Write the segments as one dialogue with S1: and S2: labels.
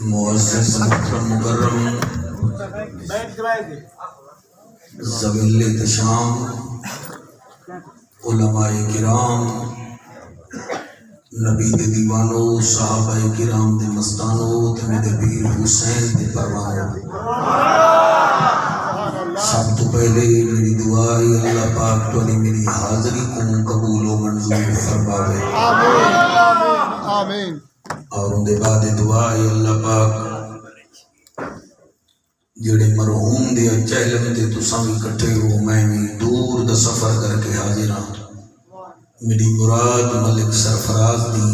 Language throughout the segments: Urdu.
S1: معزز محترم مکرم ذوی احتشام علماء کرام نبی دے دیوانو صحابہ کرام دے مستانو تے میرے پیر حسین دے پروانو سب تو پہلے میری دعائی اللہ پاک تو نے میری حاضری کو قبول و منظور فرماوے
S2: آمین۔
S1: اور ان دے بعد دعائی اللہ پاک جڑے مرحوم دے چہلم دے تساں بھی کٹھے ہو میں بھی دور دا سفر کر کے حاضر ہاں میری مراد ملک سرفراز دی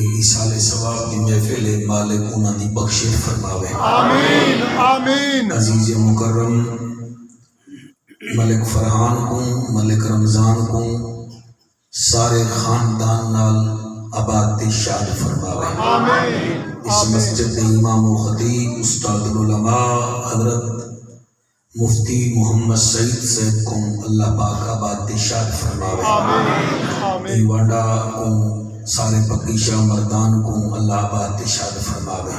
S1: ایصال ثواب دی محفل مالک انہاں دی بخشش فرماوے
S2: آمین آمین۔
S1: عزیز مکرم ملک فرحان کو ملک رمضان کو سارے خاندان نال آباد تے شاد فرماوے
S2: آمین۔
S1: اس مسجد دے امام و خطیب استاد العلماء حضرت مفتی محمد سعید صاحب کو اللہ پاک آباد تے شاد فرماوے
S2: آمین۔
S1: ایوانڈا کو سارے پکی شاہ مردان کو اللہ آباد تے شاد فرماوے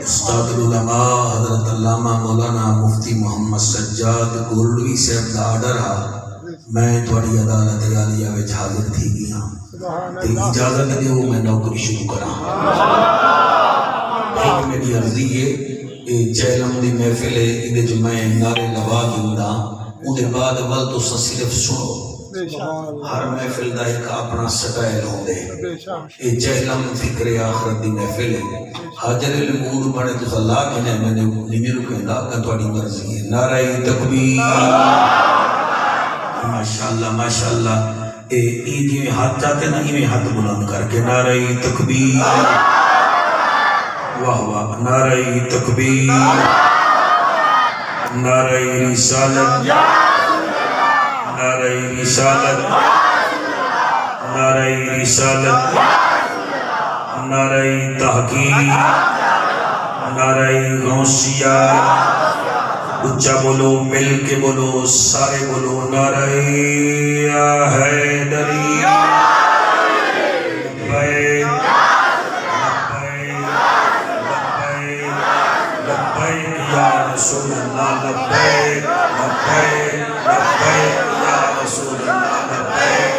S1: استاد العلماء حضرت علامہ مولانا مفتی محمد سجاد گولڈوی صاحب دا آرڈر ہا میں تھوڑی عدالت عالیہ وچ حاضر تھی گیا تے اجازت دیو میں نوکری شروع کراں ایک میری عرضی ہے چہلم دی محفل ہے ادھے جو میں نعرے لوا دوں اودے بعد ول تو صرف سنو ہر محفل دا ایک اپنا سٹائل ہوندے اے چہلم فکر آخرت دی محفل ہے حاضر المود بنے تو اللہ کے نے میں نے نہیں رکھندا کہ تہاڈی مرضی ہے نعرہ تکبیر ماشاءاللہ ماشاءاللہ اے جی ہاتھ چاہتے نا یہ ہاتھ بلند کر کے نعرہ تکبیر واہ واہ نعرہ تکبیر نعرہ رسالت نعرہ رسالت نعرہ رسالت نعرہ تحقیق نعرہ غوثیہ اچھا بولو مل کے بولو سارے بولو نعرہ حیدری لبیک لبیک یا رسول اللہ لبیک لبیک لبیک یا رسول اللہ لبیک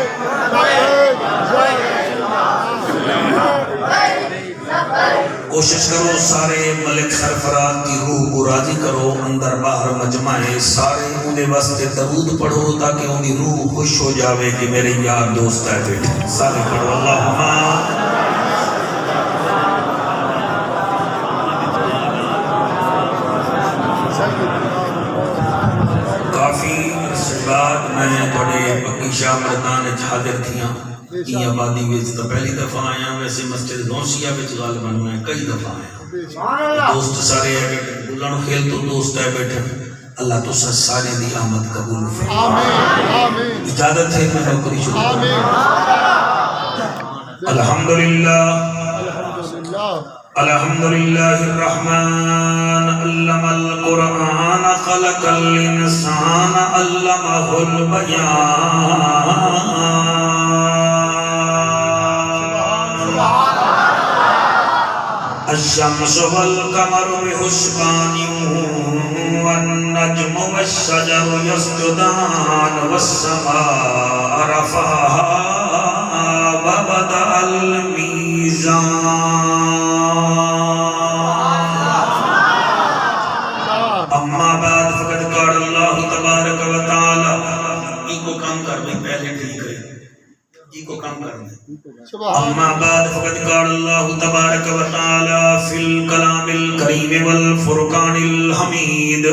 S1: کوشش کرو سارے ملک سرفراز کی روح کو راضی کرو اندر باہر مجمع ہے سارے انہیں واسطے درود پڑھو تاکہ انہیں روح خوش ہو جاوے کہ میرے یار دوست ہے بیٹھے سارے پڑھو اللہم کافی اس بعد میں تھوڑے پکی شاہ مردان حاضر تھیاں یہ آبادی وچ تو پہلی دفعہ آیا ویسے مسجد غوثیہ وچ غالباً میں کئی دفعہ آیا دوست سارے ہے بیٹھے بلن خیل تو دوست ہے بیٹھے اللہ تو سارے دی آمد قبول فرمائے اجازت ہے میں نوکری شروع الحمدللہ الحمدللہ الرحمن علم القرآن خلق الانسان علمہ البیان الشمس والقمر بحسبان والنجم والشجر يسجدان والسماء رفعها وبدأ الميزان اما بعد فقد قال اللہ تبارک و تعالی ای کو کام کر میں پہلے ٹھیک ہے ای کو کام کر میں اما بعد فقد قال اللہ تبارک و تعالی فی الکلام الکریم والفرقان الحمید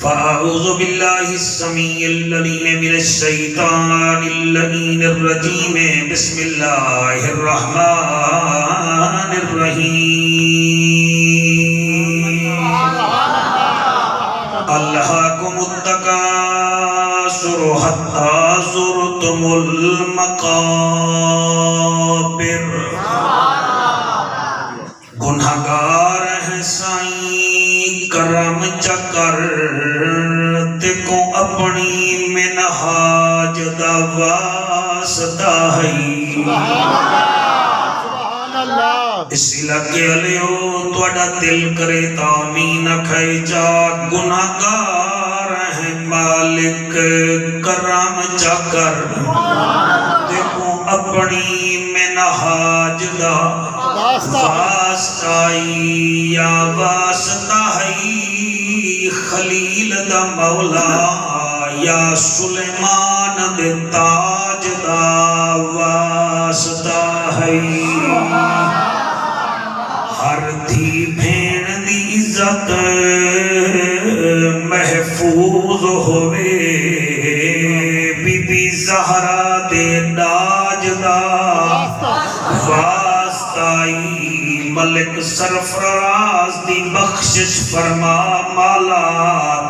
S1: فاعوذ باللہ السمیع العلیم من الشیطان اللعین الرجیم بسم اللہ الرحمن الرحیم الہاکم التکاثر حتی زرتم المقابر گناہگار ہیں سائیں کرم چکر کو اپنی منہاج دا واسطہ ہے
S2: سبحان اللہ
S1: اس علاقے والےو تہاڈا دل کرے تامین کھے چا گناہگار ہے مالک کرم چا کر دیکھو اپنی منہاج دا واسطائی یا واسطہ ہے خلیل دا مولا یا سلیمان دے تاج دا واسطہ ہے ہر دھی بھین دی عزت محفوظ ہوئے بی بی زہرا دے داج دا واسطائی ملک سرفراز دی بخشش فرما مالا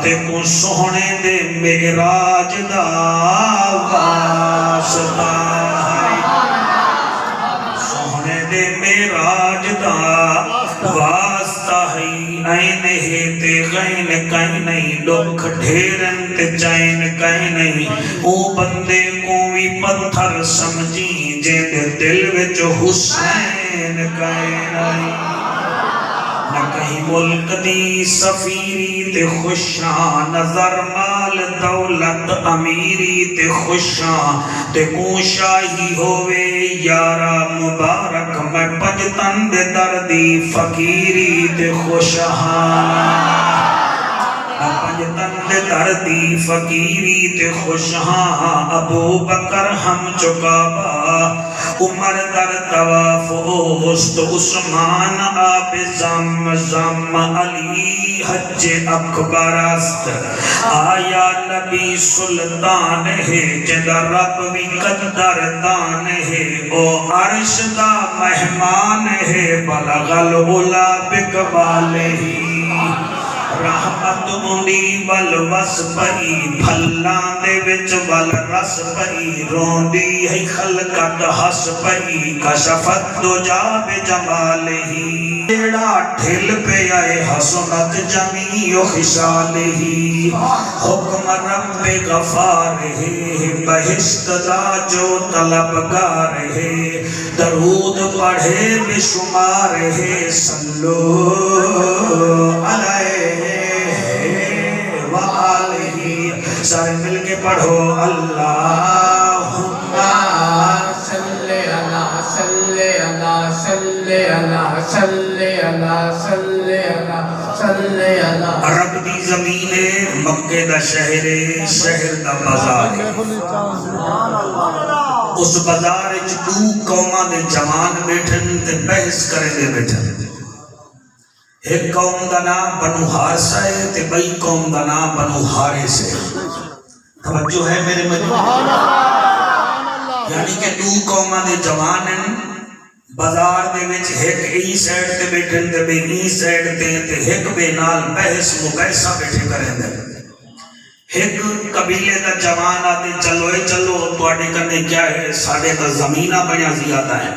S1: تے کو سونے دے معراج دا واسطہ ہے سونے دے معراج دا واسطہ ہے این ہے تے غین کہیں نہیں دکھ ڈھیرن تے چین کہیں نہیں او بندے کو بھی پتھر سمجھی جے دے دل وچ حسین کہیں نہیں نہ کہیں ملک دی سفیری تے خوشاں نظر مال دولت امیری تے خوشاں تے کو شاہی ہوئے یارا مبارک میں پجتن دے دردی فقیری تے خوشاں پجتن دے دردی فقیری تے خوشاں ابو بکر ہم چکابا عمر در طواف اوست عثمان آب زم علی حج اکبر است آیا نبی سلطان ہے جدا رب بھی قدردان ہے او عرش دا مہمان ہے بلغ العلا بقبالہ رحمت منی ول وس پئی پھلاں دے وچ ول رس پئی روندی ہے خلقت ہس پئی کشفت دجا بجمالہ جیڑا ٹھل پہ آئے حسنت جمیع خصالہ حکم رب غفار ہے بہشت دا جو طلبگار ہے درود پڑھے بے شمار ہے صلو علیہ وآلہ سارے مل کے پڑھو اللہم
S3: صلی اللہ صلی اللہ صلی اللہ صلی اللہ صلی اللہ صلی اللہ
S1: عرب دی زمین مکہ دا شہر شہر دا بازار اس بازار وچ دو قوماں دے جوان بیٹھن تے بحث کرے دے بیٹھن ایک قوم دا نام بنو حارثہ ہے تے بئی قوم دا نام بنو حارث ہے توجہ ہے میرے مجموعہ یعنی کہ دو قوماں دے جوان ہیں بازار دے وچ ایک ای سائیڈ تے بیٹھن تے بے ای سائیڈ تے ایک بے نال بحث مقایسہ بیٹھے کریں دے ایک قبیلے دا جوان آتے چلوئے چلو تواڈے کرنے کیا ہے ساڑھے تا زمینہ بڑیا زیادہ ہے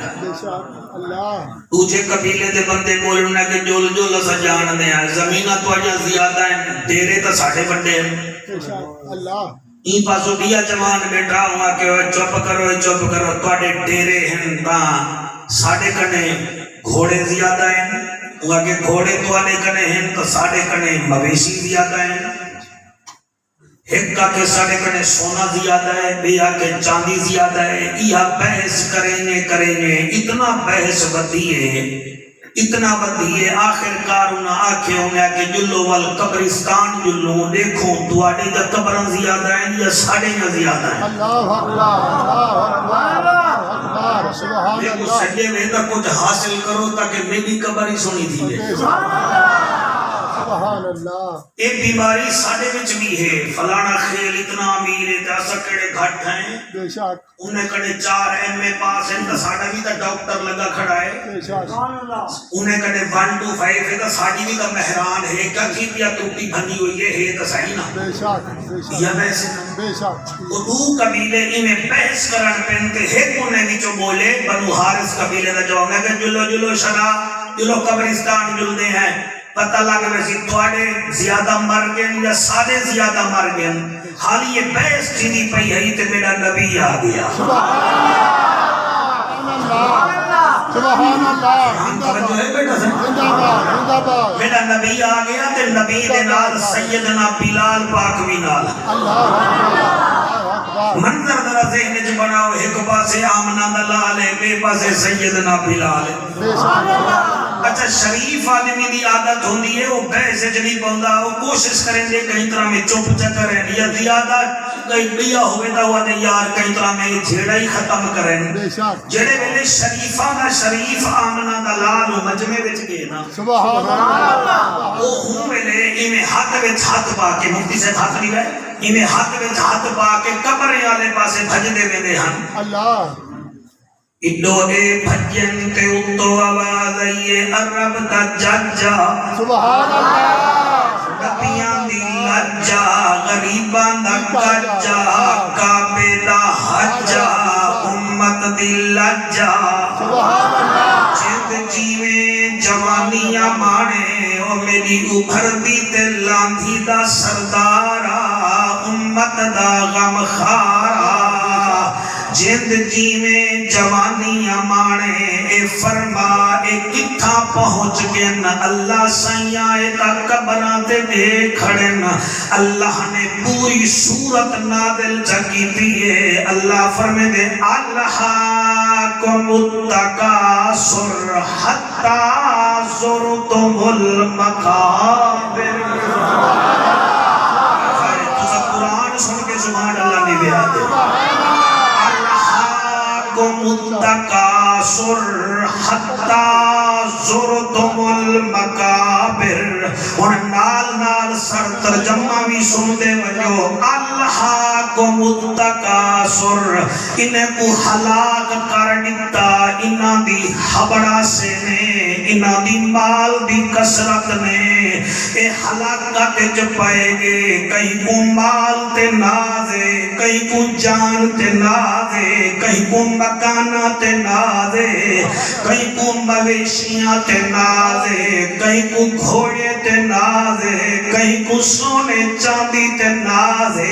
S1: دوجے قبیلے دے بندے بولنے کہ جول جول اسا جان دے ہیں زمینہ تواڈیا زیادہ ہیں ڈیرے تا ساڑھے بڑے ہیں این پاسو بیا جوان بیٹھا ہوا کہ چپ کرو تواڈے ڈیرے ہیں تا ساڑھے کنے گھوڑے زیادہ ہیں وہ کہ گھوڑے تواڈے کنے ہیں تو ساڑھے کنے مویشی زیادہ ہیں ایک کا کہ ساڑھے کنے سونا زیادہ ہے بیا کہ چاندی زیادہ ہے یہ بحث کریں اتنا بحث بدیئے آخر کار انہا آکھے انہا کہ جلو والقبرستان جلو دیکھو دوارے دا قبران زیادہ ہیں یا ساڑھے یا زیادہ ہیں
S2: اللہ اکبر
S1: دیکھو سجے میں تا کچھ حاصل کرو تاکہ میری قبر ہی سنی تھی
S2: سبحان اللہ
S1: ایک بیماری ساڑھے وچ بھی ہے فلانا خیل اتنا امیر ہے جیسا کڑے گھٹ ہیں
S2: بے شک
S1: انہیں کڑے 4 ایم اے پاس ہیں تو ساڑھا بھی تا ڈاکٹر لگا کھڑا ہے
S2: بے شک
S1: انہیں کڑے 1 to 5 ہے تو ساڑھی بھی تا مہران ہے کسی بھی ٹوٹی بھنی ہوئی ہے تو صحیح نا
S2: بے شک
S1: یا ویسے
S2: بے شک
S1: وہ دو قبیلے انہیں بحث کرن پہنتے ہیں انہیں بھی جو بولے بنو حارث قبیلے دا جو انہیں کہ جلو شدا جلو قبرستان جل دے ہیں پتہ لگ ویسی توڑے زیادہ مر گئے یا سارے زیادہ مر گئے حال یہ بحث چیزی پئی ہے تے میرا نبی آ گیا
S2: سبحان اللہ
S1: ہم توجہ ہے بیٹا سن
S2: زندہ باد زندہ باد
S1: میرا نبی آ گیا تے نبی دے نال سیدنا بلال پاک بھی نال
S2: اللہ اکبر
S1: منظر ذرا ذہن وچ بناؤ ایک پاسے آمنہ دا لال ہے بے پاسے سیدنا بلال ہے
S2: بے شک
S1: اچھا شریف آدمی دی عادت ہوندی ہے وہ بحث وچ نہیں پوندا وہ کوشش کریں گے کئی طرح میں چپ چکریں یا زیادہ کئی بیا ہوئے تا ہوا تے یار کئی طرح میں جھیڑا ہی ختم کریں
S2: بے شک
S1: جڑے ویلے شریفاں دا شریف آمنہ دا لال مجمع وچ گئے نا
S2: سبحان اللہ
S1: وہ ہوں ویلے ایویں ہاتھ وچ ہاتھ پا کے مفتی سے ہاتھ نہیں گئے ایویں ہاتھ وچ ہاتھ پا کے قبر والے پاسے بھجدے ویندے ہن
S2: اللہ
S1: اڈو اے بھجن تے اتو آواز آئیے عرب دا ججا
S2: سبحان اللہ
S1: نبیاں دی لجا غریباں دا گجا کعبے دا حجا امت دی لجا
S2: سبحان اللہ
S1: جند جیویں جوانیاں مانے او میری ابھر دی تے لاندھی دا سردارا امت دا غم خارا جند جیویں جوانیاں مانے اے فرما اے کتھا پہنچ گئن اللہ سیاں اے تا قبراں تے دے کھڑن اللہ نے پوری صورت نازل چکی دیئے اللہ فرمے دے الہاکم التکاثر حتی زرتم المقابر تو قرآن سن کے سبحان اللہ نہیں بے آتے التکاثر حتی زرتم المقابر اور نال نال سر ترجمہ بھی سن دے وجو الہاکم التکاثر انہیں کو ہلاک کر دیتا انہاں دی حبڑا سے نے انہاں دی مال دی کسرت نے اے ہلاکت چ پائے گے کہیں کو مال تے نازے کہیں کو جان تے نازے کہیں کو مکانہ تے نازے کہیں کو مویشیاں تے نازے کہیں کو گھوڑے تے نازے کہیں کو سونے چاندی تے نازے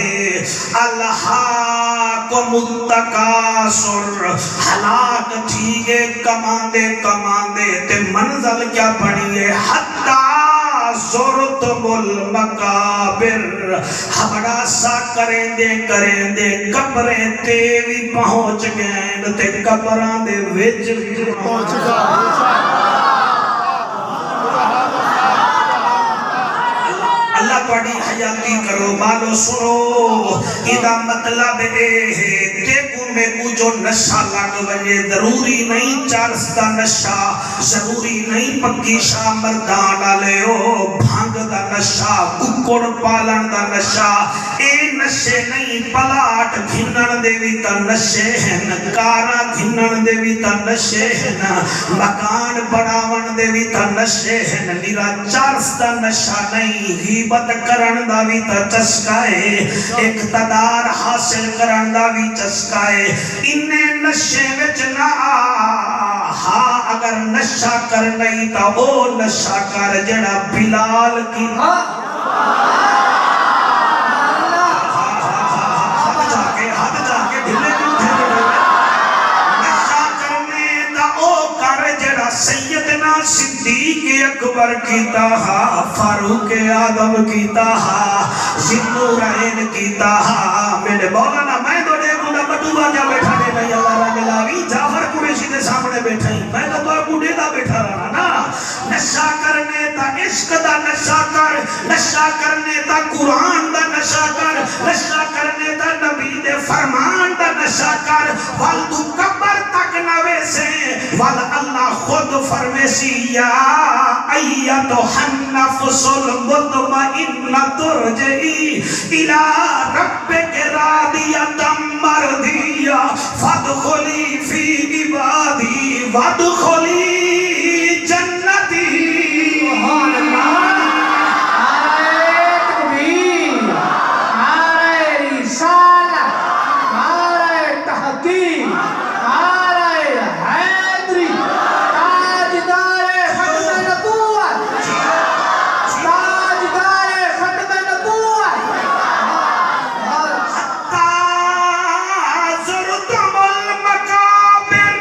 S1: الہاکم التکاثر ہلاک ٹھیکے کماندے تے منزل کیا پڑی ہے حتی زرتم المقابر ہمڑا سا کریں دے قبریں تے بھی پہنچ گئے تے قبران دے وچ
S2: پہنچ گا
S1: اللہ پڑی حیاتی کرو مالو سنو ادا مطلب اے ہے دیکھو میں کو جو نشہ لگ وجے ضروری نہیں چارس دا نشہ ضروری نہیں پکی شاہ مردان آلے ہو بھانگ دا نشہ ککڑ پالن دا نشہ اے نشے نہیں پلاٹ گھنن دیوی تا نشے ہیں کارا گھنن دیوی تا نشے ہیں مکان بڑاون دیوی تا نشے ہیں نیرا چارس دا نشہ نہیں غیبت کرن دا بھی تا چسکائے اقتدار حاصل کرن دا بھی چسکائے انہیں نشے وچ نہ ہاں اگر نشہ کر نہیں تا وہ نشہ کر جڑا بلال کی ہاتھ جا کے ڈھلے کیوں تھے نشہ کرنے تا او کر جڑا سیدنا صدیق اکبر کیتا ہا فاروق آدم کیتا ہا ذوالنورین کیتا ہا میرے مولانا میں تو دیکھ مدہ بٹوبہ جا بیٹھا دے نہیں اللہ رہ ملاوی جعفر قریشی دے سامنے بیٹھا ہی میں تو آپ کو دیدہ بیٹھا رہا نا نشہ کرنے تا عشق دا نشہ کر نشہ کرنے تا قرآن دا نشہ کر نشہ کرنے تا نبی دے فرمان دا نشہ کر والدو قبر تک نوے سے وال اللہ خود فرمیسی یا ایتها النفس المطمئنہ ترجعی الى ربک راضیۃ مرضیہ فادخلی فی عبادی وادخلی جنتی
S3: سبحان اللہ نعرہ تکبیر نعرہ رسالت نعرہ تحقیق نعرہ حیدری تاجدار ختم نبوت تاجدار ختم نبوت
S1: حتی زرتم المقابر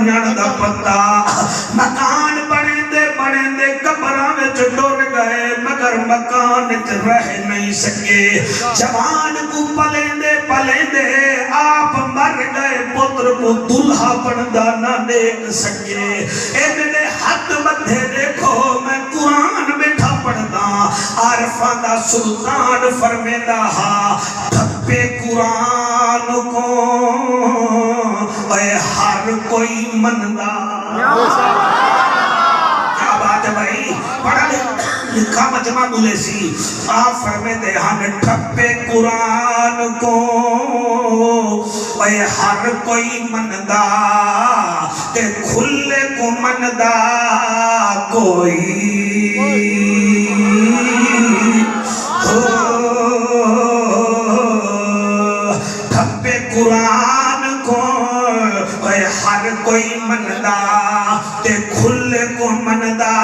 S1: ونجن دا پتا مکان بنے دے قبراں وچ ڈر گئے مگر مکان وچ رہ نہیں سکے جوان کو پلیندے آپ مر گئے پتر کو دلہا بندا نہ دیکھ سکے اے میرے ہاتھ مدھے دیکھو میں قرآن بیٹھا پڑھدا عارفاں دا سلطان فرمیندہ ہا ٹھپے قرآن کو اے ہر کوئی مندا کیا بات ہے بھائی پڑھا لکھا مجمع بولے سی آپ فرمیندے ہم ٹھپے قرآن کو اے ہر کوئی مندا تے کھلے کو مندا کوئی ٹھپے قرآن کو اے ہر کوئی مندا تے کھلے کو مندا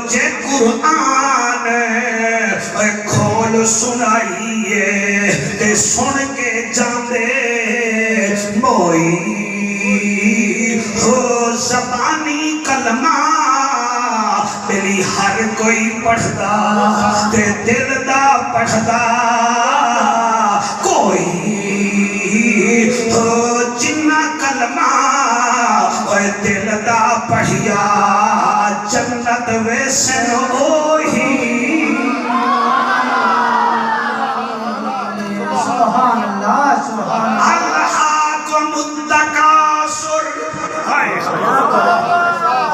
S1: جے قرآن اے کھول سنائیے تے سن کے جاندے موئی ہو زبانی کلمہ میری ہر کوئی پڑھدا تے دل دا پڑھدا کوئی ہو جنہ کلمہ اے دل دا پڑھیا جنت ویسن اوہی
S3: سبحان اللہ سبحان اللہ
S1: الحاکم التکاثر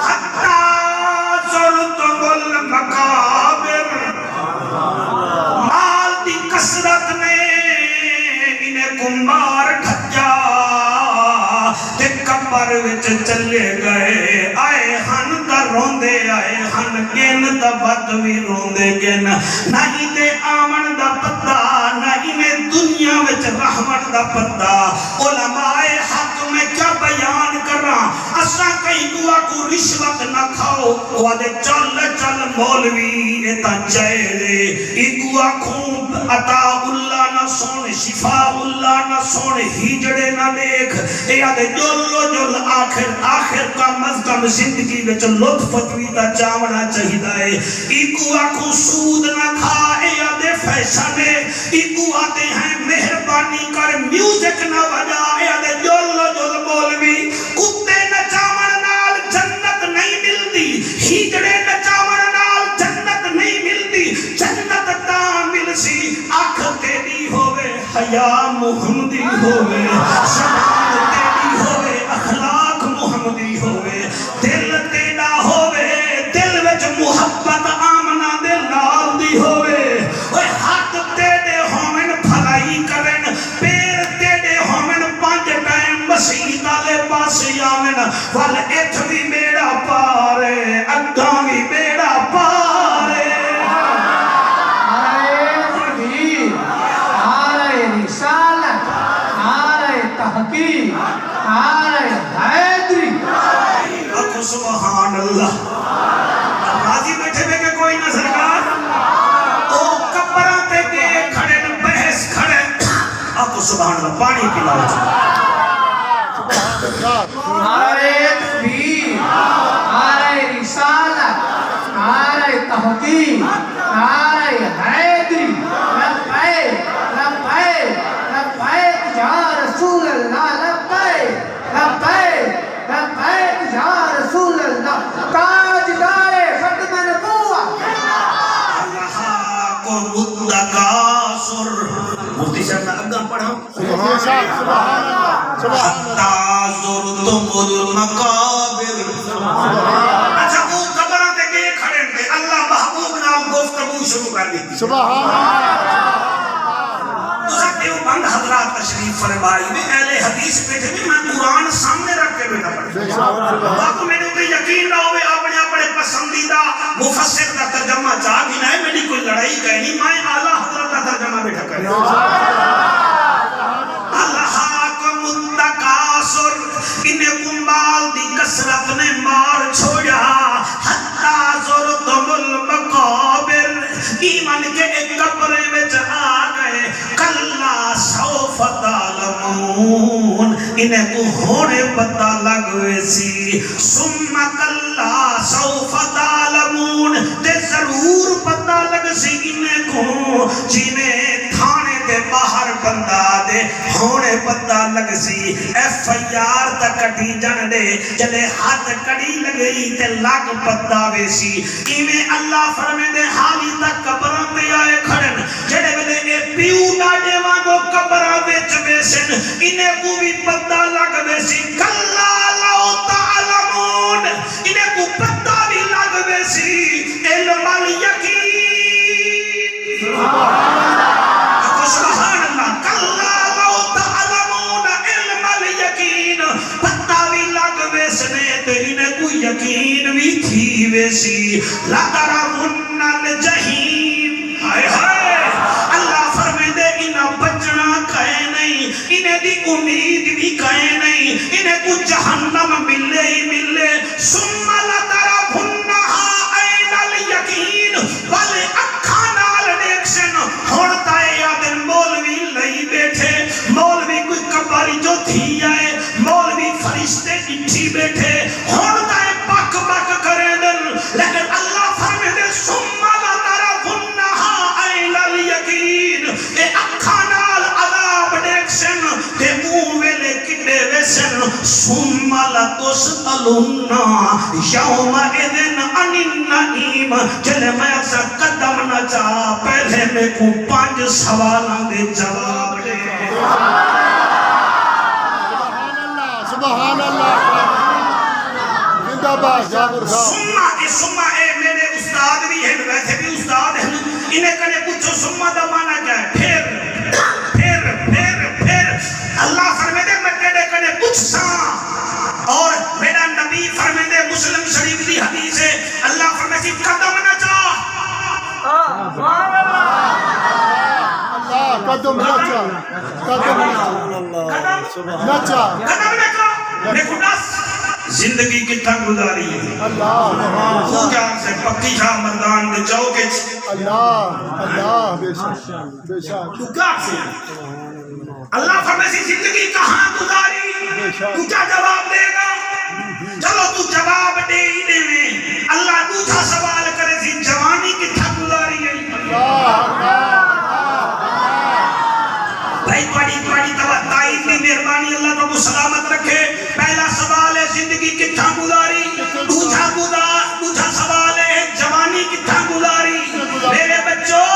S1: حتی زرتم المقابر مال دی کثرت نے انہیں کمبار ڈھکیا تے قبر وچ چلے گئے آئے ہن دا روندے آئے ہن گن دا بدوی روندے گن نہیں دے آمن دا پتہ نہیں میں دنیا وچ رحمت دا پتہ علماء حق میں کیا بیان کر رہا اسا کئی دعا کو رشوت نہ کھاؤ وعدے چل چل مولوی ایتا چہرے ایکو آنکھوں عطا اللہ نہ سون شفا اللہ نہ سون ہیجڑے نہ دیکھ یادے جل آخر کا مذکم زندگی میں چل لطف فتویدہ چاونا چاہیدہ ہے ایکو آنکھوں سود نہ کھا یادے فیشنے ایکو آتے ہیں مہربانی کر میوزک نہ بجا یادے جل مولوی کتے نہ چاون نال جنت نہیں ملتی ہیجڑے نہ چاون نال جنت نہیں ملتی جنت تا مل سی آنکھ تیری ہوئے حیا محمدی ہوئے زبان تیری ہوئے اخلاق محمدی ہوئے دل تیرا ہوئے دل وچ محبت آمنہ دل نال دی ہوئے اوے ہاتھ تیرے ہومن بھلائی کرن پیر تیرے ہومن پانچ ٹائم مسیح دالے پاس آمن وال ایتھ بھی میرا پارے اگاں بھی میرا پارے
S3: نعرہ تکبیر نعرہ رسالت نعرہ تحقیق نعرہ حیدری
S1: اکو سبحان اللہ راضی بیٹھے بے کہ کوئی نہ سرکار او کبران تے گئے کھڑے نہ بحث کھڑے اکو سبحان اللہ پانی پلاؤ
S3: نعرہ تکبیر نعرہ رسالت نعرہ تحقیق نعرہ حیدری لبیک لبیک لبیک یا رسول اللہ لبیک لبیک لبیک یا رسول اللہ تاجدار ختم نبوت
S1: الحاکم التکاثر مفتی صاحب نے اگاں پڑھا
S2: سبحان اللہ
S1: حتی زرتم المقابر اچھا وہ قبران تے گئے کھڑے تھے اللہ محبوب نام گفتگو شروع کر دیتی
S2: سبحان اللہ
S1: دیوبند حضرات تشریف فرمائی میں اہل حدیث بیٹھے بھی میں قرآن سامنے رکھ کے بیٹھا پڑھا باقی میں نے تو یقین نہ ہوئے اپنے پسندیدہ مفسر کا ترجمہ چاہ بھی نہیں میری کوئی لڑائی کہنی میں اعلیٰ حضرت کا ترجمہ بیٹھا کریں الحاکم التکاثر انہیں کمبال دی کثرت نے مار چھوڑا حتی زرتم المقابر ایمان کے ایک قبرے میں آ گئے کلا سوف تعلمون تعلمون انہیں کو ہونے پتہ لگ ویسی ثم کلا سوف تعلمون تے ضرور پتہ لگ سی انہیں کو جنہیں تھانے دے باہر بندہ دے ہونے پتہ لگ سی ایف آئی آر تک کٹی جان دے جلے ہاتھ کڑی لگئی تے لگ پتہ ویسی ایمیں اللہ فرمے دے حالی تک قبران دے آئے کھڑن جڑے ویلے اے پیو ڈاڑے وانگو قبران ویچ ویسن انہیں کو بھی پتہ لگ ویسی کلا لو تعلمون انہیں کو پتہ بھی لگ ویسی علم الیقین سبحان اللہ کلا لو تعلمون علم الیقین پتہ بھی لگ ویسنے تو انہیں کو یقین بھی تھی ویسی لَتَرَوُنَّ الْجَحِيمَ ہائے ہائے اللہ فرمے دے انہیں بچنا کہے نہیں انہیں دی امید بھی کہے نہیں انہیں کو جہنم ملے ہی ملے ثم لَتَرَوُنَّهَا عَيْنَ الْيَقِينَ والے اکھاں نال دیکھسن ہوڑتا ہے یادن مولوی لئی بیٹھے مولوی کوئی کباری جو تھی آئے مولوی فرشتے اٹھی بیٹھے ہوڑتا ہے پک پک کرے دن لیکن اللہ فرمے دے ثم لَتَرَوُنَّهَا عَيْنَ الْيَقِينَ اے اکھاں نال عذاب دیکھسن تے منہ ویلے کڈے ویسن ثم لَتُسْأَلُنَّ يَوْمَئِذٍ عَنِ النَّعِيمِ چلے میں اکثر قدم نہ چاہ پہلے میں کو 5 سوالوں دے جواب دے
S2: سبحان اللہ زندہ باد جابر صاحب
S1: سمہ اے میرے استاد بھی ہیں ویسے بھی استاد ہیں انہیں کنے پوچھو سمہ دا معنی کیا ہے پھر اللہ فرمے دے میں تیرے کنے پوچھ ساں اور میرا نبی فرمے دے مسلم شریف دی حدیث ہے اللہ فرمے سی قدم نہ چاہ
S2: اللہ قدم نہ چاہ قدم نہ چاہ
S1: میں خداس زندگی کتنا گزاری ہے
S2: اللہ
S1: تو کیا سے پکی شاہ مردان دے چوکے
S2: اللہ بے شک
S1: تو کیا سے اللہ فرمے سی زندگی کہاں گزاری تو کیا جواب دے گا چلو تو جواب دے ہی دے میں اللہ دوسرا سوال کرے سی جوانی کتنا گزاری ہے بھائی بڑی تائید کی مہربانی اللہ کو سلامت رکھے پہلا سوال ہے زندگی کتنا گزاری دوسرا سوال ہے جوانی کتنا گزاری میرے بچوں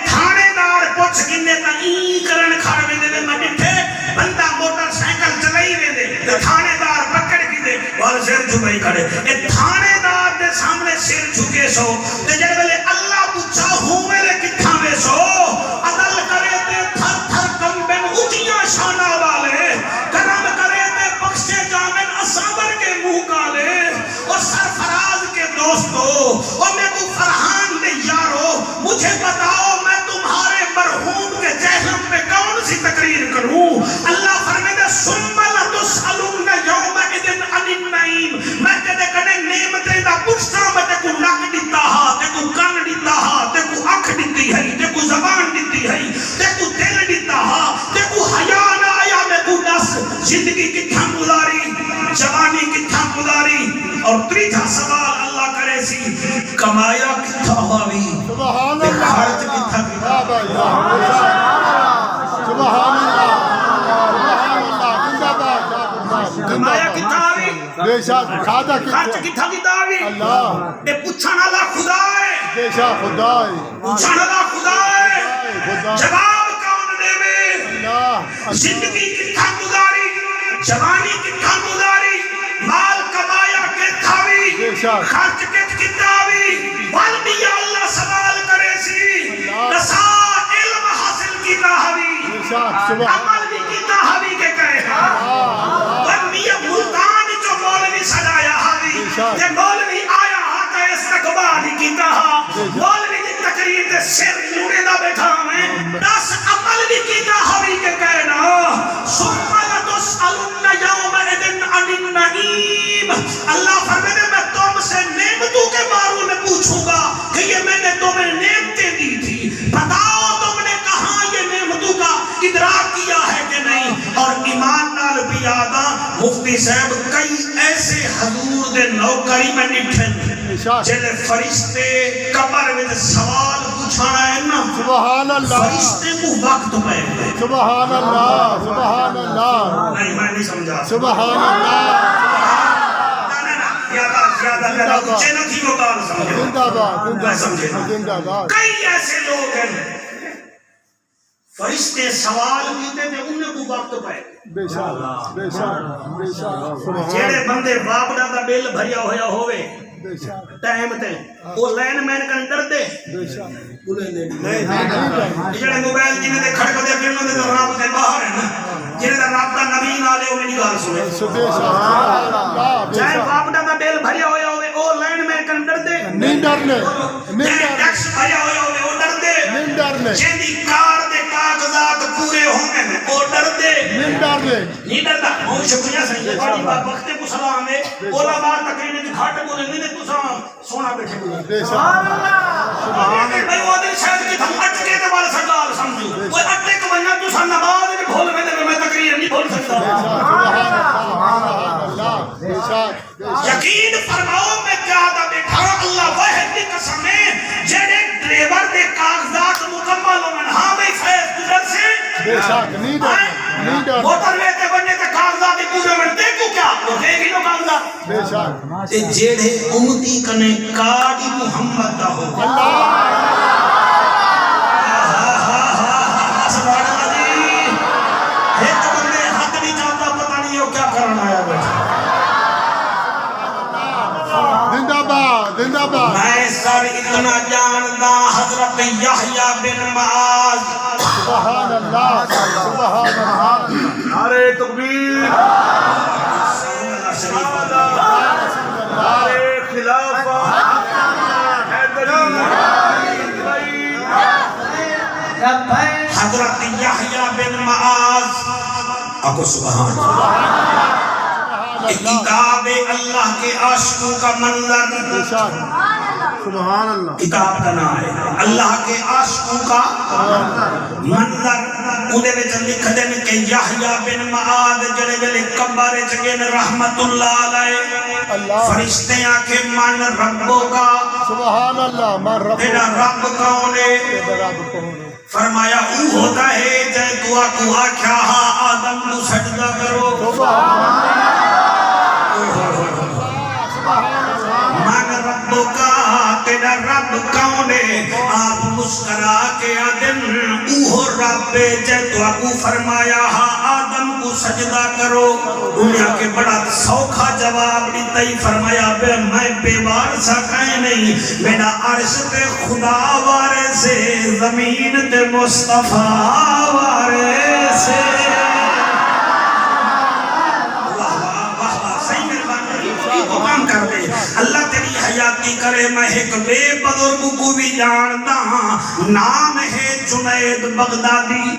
S1: تھانے دار پوچھ گنے تا این کرن کھڑ ویندے دے میں ڈٹھے بندہ موٹر سائیکل چلائی ویندے تے تھانے دار پکڑ کی دے اور سر جھکائی کھڑے اے تھانے دار دے سامنے سر جھکے سو تے جڑے ویلے اللہ پوچھا ہوں میرے کتھاں وے سو عدل کرے تے تھر تھر کمبن اونچیاں شاناں والے کرم کرے تے بخشے جامن اصابر کے منہ کالے اور سرفراز کے دوستو اور میں کو فرحان دے یارو مجھے بتاؤ میں تمہارے مرحوم کے جہنم پہ کون سی تقریر کروں اللہ فرمے دے ثم لتسألن یومئذ عن النعیم میں تیرے کنے نعمتیں دا پوچھتا میں تے کو نک دیتا ہا تے کو کان دیتا ہا تے کو اکھ دیتی ہے تے کو زبان دیتی ہے تے کو دل دیتا ہا تے کو حیا نہ آیا میں کو دس زندگی کتھاں گزاری جوانی کتھاں گزاری اور تیسرا سوال اللہ کرے سی کمایا کتھاں ہوئی
S2: سبحان
S1: تے
S2: اللہ
S1: خرچ کتھاں کیتا
S2: سبحان اللہ زندہ باد
S1: کمایا کتھاں ہوئی
S2: بے شک کھادا
S1: خرچ کتھاں کیتا ہوئی
S2: اللہ
S1: تے پوچھن والا خدا ہے
S2: بے شک خدا
S1: پوچھن والا خدا ہے جواب کون دے وے
S2: اللہ
S1: زندگی کتھاں گزاری جوانی کتھاں گزاری مال کمایا کتھاں ہوئی خرچ کتھاں ہوئی والدی اللہ سوال کرے سی دسا علم حاصل کیتا ہوئی عمل بھی کیتا ہوئی کے کہے ورنی ملتان جو مولوی سجایا ہوئی کہ مولوی آیا ہاتھ استقبال کیتا ہا مولوی کی تقریر دے سر لوڑے دا بیٹھا میں 10 عمل بھی کیتا ہوئی کے کہنا ثم لتسألن یومئذ عن النعیم اللہ فرمائے میں تم سے نعمتوں کے بارے میں پوچھوں گا کہ یہ میں نے تمہیں نعمتیں دی تھی بتاؤ تم نے کہاں یہ نعمتوں کا ادراک کیا ہے کہ نہیں اور صاحب کئی ایسے حضور دے نوکری میں ڈٹھن جلے فرشتے قبر وچ سوال پوچھانا ہے نا
S2: سبحان اللہ
S1: فرشتے کو وقت پہ
S2: سبحان اللہ سبحان اللہ
S1: نہیں میں نہیں سمجھا
S2: سبحان اللہ
S1: زیادہ اونچے نہ تھی وہ کال سمجھو
S2: زندہ باد
S1: میں سمجھے
S2: زندہ باد
S1: کئی ایسے لوگ ہیں فرشتے سوال کیتے تھے انہیں کو وقت پائے
S2: بے شک بے شک بے شک
S1: جیڑے بندے باپ دا بل بھریا ہویا ہوئے
S2: بے شک
S1: ٹائم تے وہ لائن مین کن ڈردے
S2: بے شک
S1: انہیں دے جیڑے موبائل جنہیں دے کھڑک دے پھرنوں دے رابط دے باہر ہیں نا جنہیں دا رابطہ نبی نہ لے انہیں گال سنے
S2: بے شک
S1: چاہے باپ دا بل بھریا ہویا ہوئے وہ لائن مین کن ڈردے
S2: نہیں ڈرنے
S1: جیڑے ٹیکس بھریا ہویا ہوئے وہ ڈردے
S2: نہیں ڈرنے
S1: جیڑی کار دے کاغذات پورے ہوئے ہیں وہ ڈردے
S2: نہیں ڈرنے
S1: نہیں ڈردا بہت شکریہ سید بڑی بات وقت کو سلام ہے علماء تقریر دی گھاٹ بولے نہیں تو سونا بیٹھے بولے
S2: بے شک سبحان
S1: اللہ بھائی وہ دل شاید کہ ہم اٹکے تے والا سرکار سمجھو کوئی اٹے کو بننا تو سن نماز نہیں بھول میں تقریر نہیں بول سکتا
S2: سبحان اللہ بے شک
S1: یقین فرماؤ میں کیا دا بیٹھا اللہ واحد کی قسم ہے جڑے ڈرائیور دے کاغذات مکمل ہون ہاں بھائی فیض گزر سے
S2: بے شک نہیں ڈرنے
S1: موٹر وے تے بننے تے کاغذات پورے میں دیکھو کیا وہ دیکھ لو کاغذات
S2: بے شک
S1: تے جڑے امتی کنے کاڑی محمد دا ہو سبحان اللہ جی ایک بندے حق نہیں چاہتا پتہ نہیں وہ کیا کرنا آیا بیٹھا
S2: زندہ باد زندہ باد
S1: میں سر اتنا جاندا حضرت یحییٰ بن معاذ
S2: سبحان اللہ سبحان اللہ
S4: نعرہ تکبیر نعرہ خلافہ
S1: حضرت یحییٰ بن معاذ اکو سبحان اللہ کتاب اللہ کے عاشقوں کا منظر
S2: سبحان اللہ
S1: کتاب کا نام ہے اللہ کے عاشقوں کا منظر اندے وچ لکھ دین کہ یحییٰ بن معاذ جڑے ویلے قبر وچ گئے رحمت اللہ علیہ فرشتے آکھے من ربو کا
S2: سبحان اللہ من رب
S1: تیرا رب کون ہے
S2: رب کون ہے
S1: فرمایا او ہوتا ہے جے دعا کو آکھیا آدم کو سجدہ کرو من رب کا تیرا رب کون ہے آپ مسکرا کے آدم اوہ رب جے دعا کو فرمایا آدم کو سجدہ کرو انہیں کے بڑا سوکھا جواب دیتا ہی فرمایا بے میں بیوار سا کہیں نہیں میرا عرش پہ خدا وارے سے زمین تے مصطفیٰ وارے سے کام کر دے اللہ تیری حیاتی کرے میں ایک بے بزرگ کو بھی جانتا ہاں نام ہے جنید بغدادی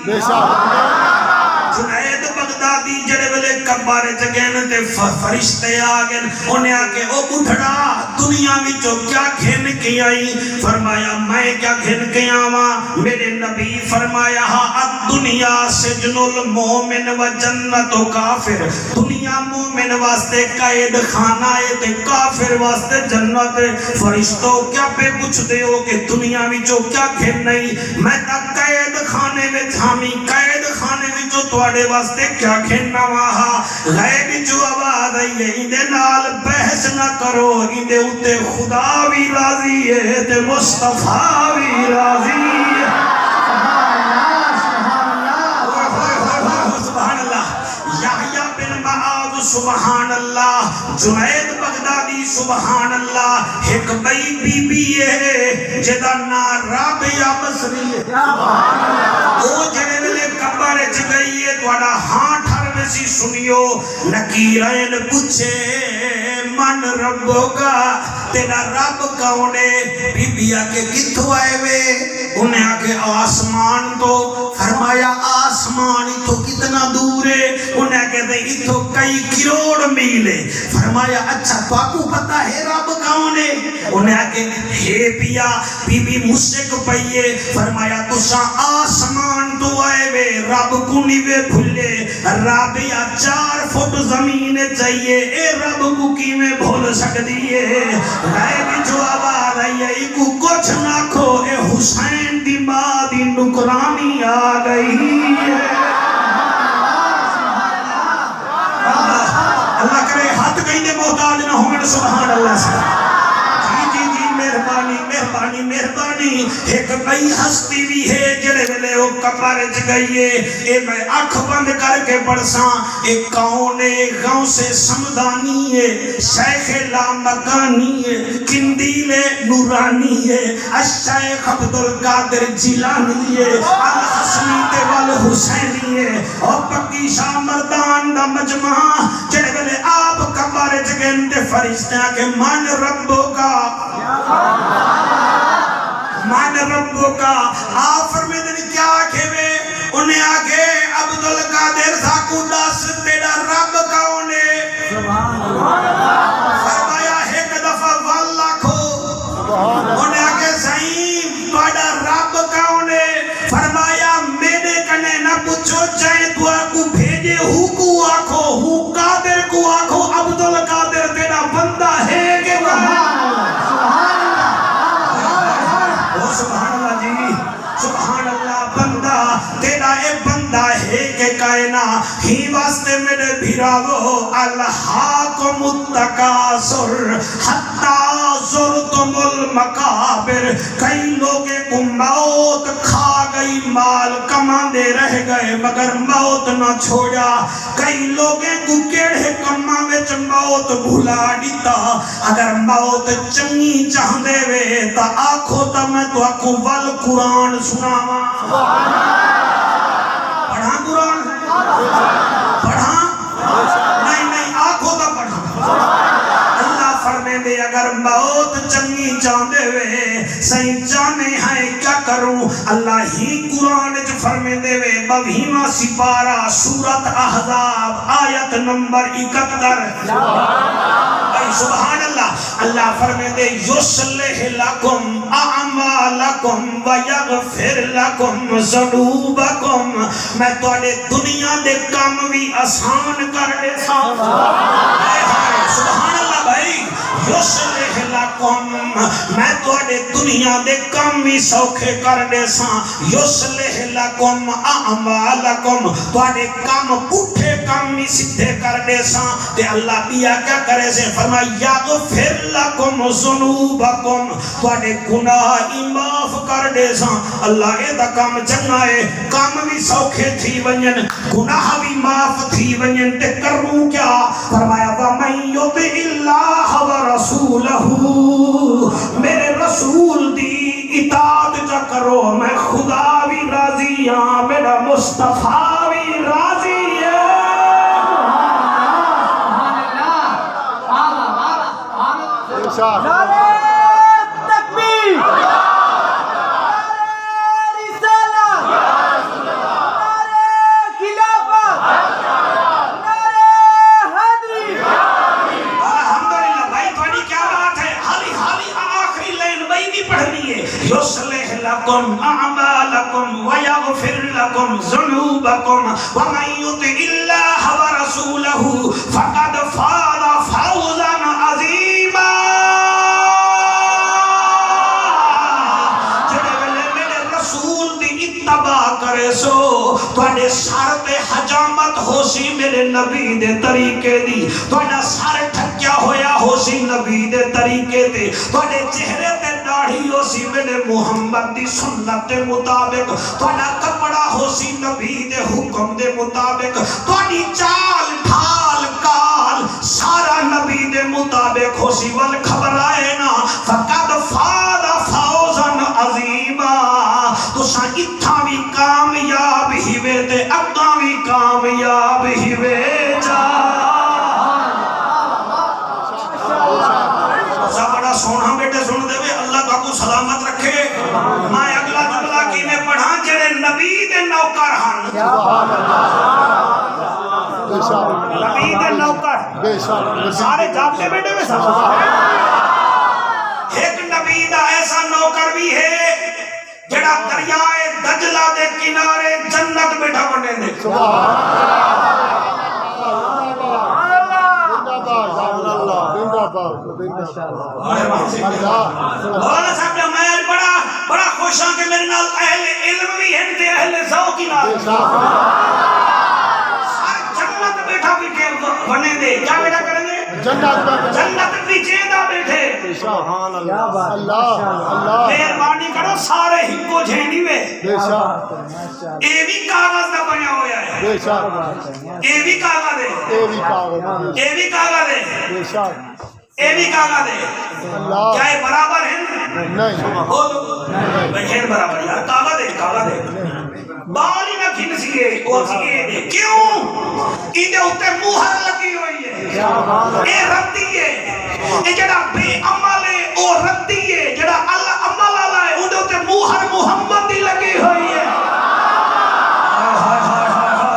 S1: جنید بغدادی جڑے ویلے قبر وچ گئے تے فرشتے آ گئے انہیں آکے او بڈھڑا دنیا وچوں کیا گھن کے آئی فرمایا میں کیا گھن کے آواں میرے نبی فرمایا الدنیا سجن المومن و جنت و کافر دنیا مومن واسطے قید خانہ ہے تے کافر واسطے جنت فرشتوں کیا پہ پوچھ دے ہو کہ دنیا وچوں کیا گھن نہیں میں تا قید خانے وچ ہامی قید خانے وچوں تواڈے واسطے کیا گھننا وہاں غیب جو آواز آئی ہے اندے نال بحث نہ کرو اندے اتے خدا بھی راضی ہے تے مصطفیٰ بھی راضی ہے سبحان اللہ یحییٰ بن معاذ سبحان اللہ جنید بغدادی سبحان اللہ ایک بئی بی بی ہے جدا نا رابعہ بصری ہے وہ جڑے ویلے قبر وچ گئی ہے تواڈا ہاں ٹھر ویسی سنیو نکیرین پوچھے من ربو کا تیرا رب کون ہے بی بی آکے کتھوں آئے وے انہیں آکے آسمان تو فرمایا آسمان تو کتنا دور ہے انہیں آکے دے تو کئی کروڑ میل ہے فرمایا اچھا تو آپ کو پتا ہے رب کون ہے انہیں آکے ہے پیا بی بی مشک پئیے فرمایا تسا آسمان تو آئے وے رب کو نیوے بھولے رب یا 4 فٹ زمین چاہیے اے رب کو کی میں بھول سکتی ہے رائے بھی جو آواز آئی ہے کو کچھ نہ کھو اے حسین دی ماں دی نکرانی آ گئی ہے اللہ کرے ہاتھ کہیں دے محتاج نہ ہوئے سبحان اللہ سے مہربانی مہربانی مہربانی ایک بئی ہستی بھی ہے جڑے ویلے وہ قبر وچ گئی ہے اے میں اکھ بند کر کے پڑھساں اے کون ہے غاؤں سے سمدانی ہے شیخ لامکانی ہے قندیل نورانی ہے الشیخ عبدالقادر جیلانی ہے الحسنی تے والحسینی ہے اور پکی شاہ مردان دا مجمع جڑے ویلے آپ قبر وچ گئے تے فرشتیاں کے من ربو کا مان ربو کا آفر میں دن کیا آکھے وے انہیں آکھے عبدالقادر ساکو دس تیرا رب کاؤنے فرمایا ایک دفعہ واللہ کھو انہیں آکھے سائیں بڑا رب کاؤنے فرمایا میرے کنے نہ پوچھو چاہے تو آکو بھیجے ہو کو آکھو ہو قادر کو آکھو عبدالقادر تیرا بندہ ہے کہ سبحان اللہ جی سبحان اللہ بندہ تیرا اے بندہ ہے کہ کائنا ہی واسطے میرے بھیراو الحاکم التکاثر حتی زرتم المقابر کئی لوگے کو موت کھا گئی مال کماندے رہ گئے مگر موت نہ چھوڑا کئی لوگے کو کیڑے کما وچ موت بھلا دیتا اگر موت چنگی چاہندے وے تا آکھو تا میں تو آکھو ول قرآن سناواں پڑھا قرآن پڑھا نہیں آنکھوں کا پڑھا اللہ فرمے دے اگر موت چنگی چاندے وے سہیں جانے ہیں کیا کروں اللہ ہی قرآن جو فرمے دے وے 22واں سپارہ سورت احزاب آیت نمبر 71 سبحان اللہ اللہ فرمے دے یصلح لکم اعمالکم ویغفر لکم ذنوبکم میں تواڈے دنیا دے کام بھی آسان کر دے سبحان اللہ بھائی یصلح لکم میں تواڈے دنیا دے کام بھی سوکھے کر دے ساں یصلح لکم اعمالکم تواڈے کام پٹھے کام بھی سیدھے کر دے ساں تے اللہ بیا کیا کرے سے فرمایا یغفر لکم ذنوبکم تواڈے گناہ معاف کر دے ساں اللہ اے دا کام چنگا ہے کام بھی سوکھے تھی ونجن گناہ بھی معاف تھی ونجن تے کروں کیا فرمایا وَمَن يُطِعِ اللَّهَ وَرَسُولَهُ میرے رسول دی اطاعت جا کرو میں خدا بھی راضی ہاں میرا مصطفیٰ بھی راضی ہے
S2: نعرہ تکبیر نعرہ رسالت نعرہ خلافت نعرہ حیدری
S1: الحمدللہ بھائی تھوڑی کیا بات ہے حالی آخری لائن بھائی بھی پڑھنی ہے یصلح لکم اعمالکم ویغفر لکم ذنوبکم ومن یطع اللہ ورسولہ فقد فاز فوزا عظیما کرے سو تواڈے سر تے حجامت ہو سی میرے نبی دے طریقے دی تواڈا سر ٹھکیا ہویا ہو سی نبی دے طریقے تے تواڈے چہرے تے داڑھی ہو سی میرے محمد دی سنت دے مطابق تواڈا کپڑا ہو سی نبی دے حکم دے مطابق تواڈی چال ڈھال کال سارا نبی دے مطابق ہو سی ول خبرائے نا فقد فاز فوزا عظیما تو سا اتھا بھی کامیاب ہی وے تے اگاں بھی کامیاب ہی وے جا بڑا سونا بیٹے سن دے وے اللہ کا کو سلامت رکھے میں اگلا جملہ کی میں پڑھا جڑے نبی دے نوکر ہن نبی دے نوکر سارے جاتے بیٹے وے ایک نبی دا ایسا نوکر بھی ہے جڑا دریائے دجلہ دے کنارے مولانا صاحب جب میں بڑا خوش ہوں کہ میرے نال اہل علم بھی ہیں تے اہل ذوق ہی نال سارے جنت بیٹھا بھی کے بنے دے کیا بیٹھا کریں گے جنت بھی چیندہ بیٹھے مہربانی کرو سارے ہکو جھینی میں اے بھی کاغذ دا بنیا ہویا ہے اے بھی کاغذ ہے اے بھی کاغذ ہے اے بھی کاغذ ہے کیا یہ برابر ہے بولو بہن برابر یار کاغذ ہے بال ہی نہ کھن سکے اور سکے کیوں ایدے ہوتے موہر لگی ہوئی ہے اے ردی ہے اے جڑا بے عمل ہے او ردی ہے جڑا اللہ عمل والا ہے اندے ہوتے موہر محمد دی لگی ہوئی ہے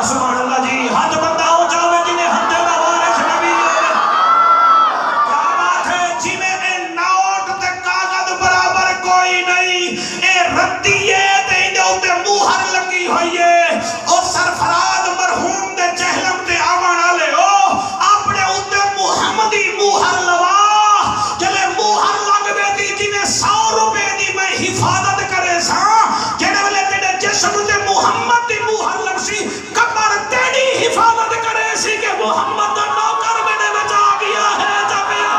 S1: سبحان اللہ جی ہاتھ بندہ ہو جاوے جنہیں ہندے دا وارث نبی ہے کیا بات ہے جی میں اے نوٹ تے کاغذ برابر کوئی نہیں اے ردی ہے تے اندے ہوتے موہر لگی ہوئی ہے اور سرفراز مرحوم دے جہلم تے آمان آلے ہو اپنے ہوتے محمدی موہر لوا جلے موہر لگ بے دی جنہیں 100 روپے دی میں حفاظت کرے سا جنہیں والے تیرے جسم تے محمد دی موہر لگ سی کمر تیری حفاظت کرے سی کہ محمد دا نوکر میرے بچا گیا ہے جبیا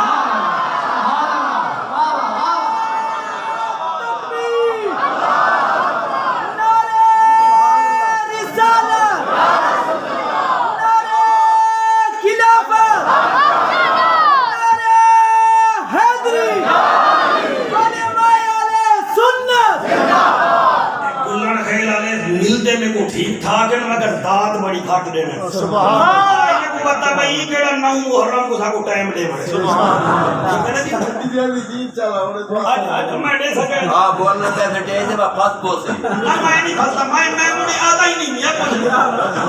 S1: ملتے میں کو ٹھیک ٹھاک ہے مگر داد بڑی کھٹ دینا سبحان کو پتہ بھئی کیڑا نو محرم کو ساکو ٹائم دے بڑے سبحان میں دے سکے
S5: ہاں بولنا تے بیٹے سے واپس پوسے
S1: میں نہیں پھستا میں مجھے آتا ہی نہیں ہے کچھ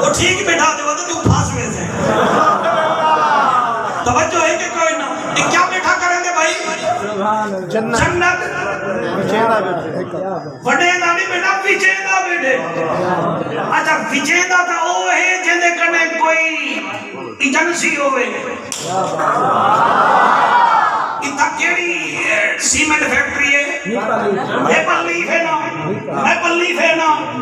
S1: وہ ٹھیک بیٹھا دے وہ تو پھاس میں سے توجہ ہے کہ کوئی نہ یہ کیا بیٹھا کریں گے بھائی جنت وڈے دا نہیں بیٹا وچیندہ بیٹھے اچھا وچیندہ تا او ہے جندے کنے کوئی ایجنسی ہوئے اتھا کیڑی سیمنٹ فیکٹری ہے میپل لیف ہے نا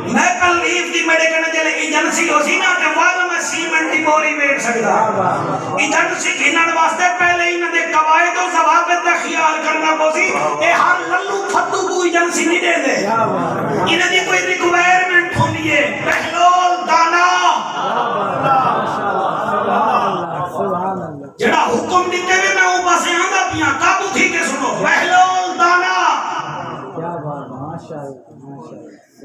S1: میپل لیف دی میرے کنے جلے ایجنسی ہو سی نا تے والا میں سیمنٹ دی بوری بیٹھ سکتا ایجنسی گھنن واسطے پہلے ہی نہ دے قواعد و ضوابط کا خیال کرنا پوسی اے ہر للو پھتو کو ایجنسی نہیں دے دے انہیں دی کوئی ریکوائرمنٹ ہونی ہے بہلول دانا جڑا حکم دیتے ہوئے میں اوپر سے آندھا پیاں قابو تھی کے سنو بہلول دانا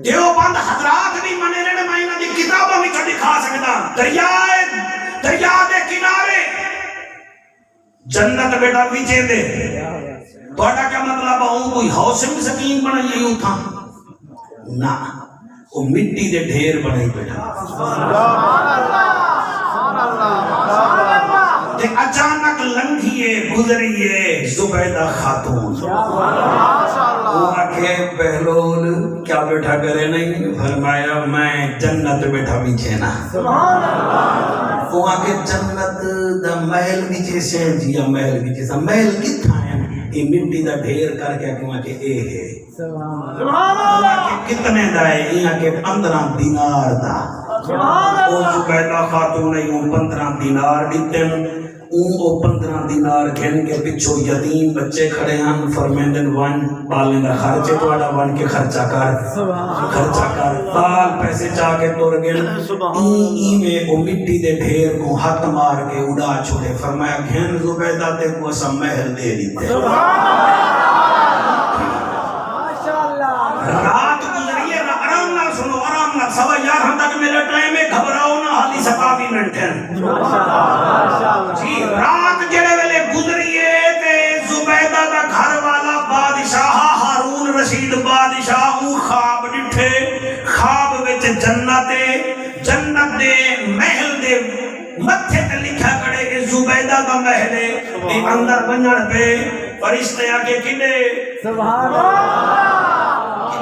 S1: دیوبند حضرات بھی منے رہے میں انہاں دی کتابوں میں دکھا سکتا دریا دے کنارے جنت بیٹا پیچھے دے توڑا کیا مطلب ہوں کوئی ہاؤسنگ سکیم بنائی یوں تھا نا وہ مٹی دے ڈھیر بنائی بیٹا تے اچانک لنگھیے گزریے زبیدہ خاتون وہ آکھے بہلول کیا بیٹھا کرے نہیں فرمایا میں جنت بیٹھا پیچھے نا وہ آکھے جنت دا محل پیچھے سے جیا محل پیچھے سے محل کتھا ہے یہ مٹی دا ڈھیر کر کے کہاں کہ اے ہے سبحان اللہ کتنے دائے یہاں کے 15 دینار دا وہ زبیدہ خاتون نے 15 دینار دیتے او 15 دینار گھن کے پچھو یتیم بچے کھڑے ہیں فرمیندن وان بالیں دا خرچے توڑا وان کے خرچہ کر بال پیسے چاہ کے توڑ گئے ای میں او مٹی دے ڈھیر کو ہاتھ مار کے اڑا چھوڑے فرمایا گھن زبیدہ تے کو سب محل دے دیتے رات گزریے آرام نال سنو آرام نال سوا 11 تک میرا ٹائم ہے گھبراؤ نہ حالی 27 منٹ ہے جی رات جڑے ویلے گزریے تے زبیدہ دا گھر والا بادشاہ ہارون رشید بادشاہ خواب ڈٹھے خواب وچ جنت دے محل دے متھے تے لکھا کڑے کہ زبیدہ دا محل ہے اندر بنن پہ فرشتے آ کے کنے سبحان اللہ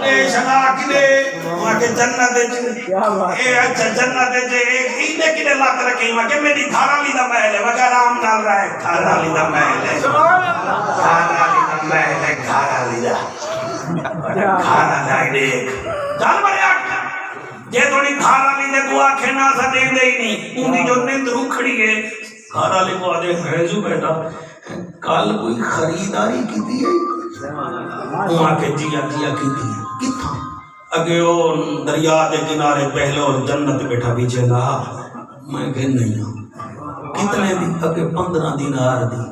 S1: اے شنا کدے وہاں کے جنت اے اچھا جنت جے اینے کدے لات رکھیں وہاں کہ میری گھارا لی دا محل ہے وہاں کہ رام نال رہا ہے گھارا لی دا محل ہے گھارا لی دا محل ہے گھارا لی دا گھارا لائی دیکھ جان بڑے آٹھ جے تھوڑی گھارا لی دے کو آنکھیں نہ سا دیکھ دے ہی نہیں اندھی جو نیند روکھڑی ہے گھارا لی کو آدھے خیزو بیٹا کال کوئی خریداری کی دی ہے وہاں کے جیا کی دی کتھا اگے وہ دریا دے کنارے پہلے اور جنت بیٹھا بیچے گا میں کہ نہیں ہوں کتنے دی اگے 15 دینار دی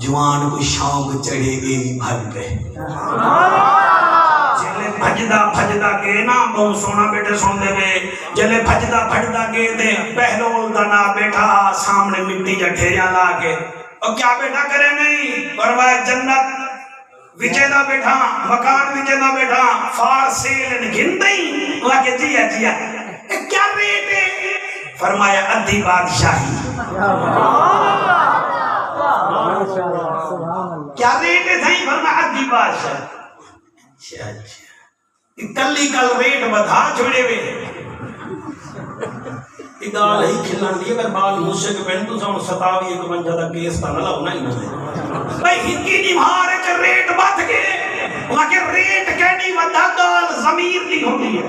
S1: جوان کوئی شوق چڑھے گی بھج گئے جلے بھجدا گئے نا بہت سونا بیٹے سن دے میں جلے بھجدا گئے دے پہلول دنا بیٹھا سامنے مٹی جٹھیاں لا کے اور کیا بیٹھا کرے نہیں فرمایا جنت وچے دا بیٹھا مکان وچے دا بیٹھا فار سیل گن دیں وہاں کے جیا کیا ریٹ ہے فرمایا ادھی بادشاہی کیا ریٹ ہے تھیں فرمایا ادھی بادشاہی اچھا کلی کل ریٹ بدھا چھوڑے ہوئے گال ہی کھلن دی اگر بال مجھے کے پہن تو سامنے 27 منجہ دا کیس تا نہ لاؤنا ہی نہیں بھائی ہنکی نہیں مہارے چا ریٹ بات گئے وہاں کے ریٹ کہنی ودھا گال ضمیر نہیں ہوتی ہے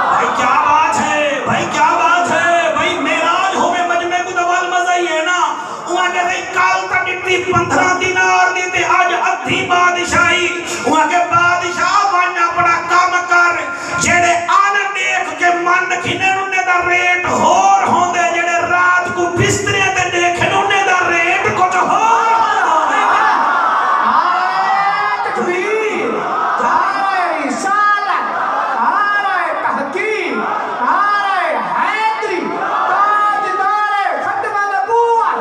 S1: بھائی کیا بات ہے بھائی کیا بات ہے بھائی میراج ہوئے مجمع کو دوال مزہ ہی ہے نا وہاں کے رہی کال تک اتنی 15 دینار دیتے آج ادھی بادشاہی وہاں کے بادشاہ بانیا پڑا کام کر جیڑے آنے دیکھ کے من کھنے انہیں دا ریٹ ہور ہوں دے جیڑے رات کو بسترے تے دیکھیں انہیں دا ریٹ کچھ ہور
S3: تکبیر نعرہ رسالت نعرہ تحقیق نعرہ حیدری تاجدار ختم نبوت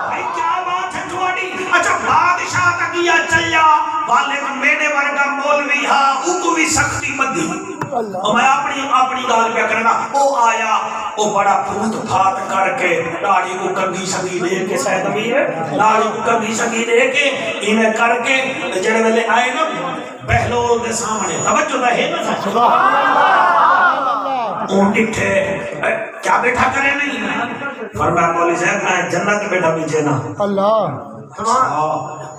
S1: بھائی کیا بات ہے جوڑی اچھا بادشاہ تک یہ چلیا والے میرے ورگا مولوی ہاں اوکو بھی سختی مدی اور میں اپنی گال پہ کرنا وہ آیا وہ بڑا پھوت پھات کر کے داڑھی کو کنگھی شگی دے کے سید امیر داڑھی کو کنگھی شگی دے کے انہیں کر کے جڑے والے آئے نا بہلول دے سامنے توجہ دا ہے نا سبحان اللہ اون ڈٹھے کیا بیٹھا کرے نہیں فرمایا مولی صاحب میں جنت بیٹھا پیچھے نا
S2: اللہ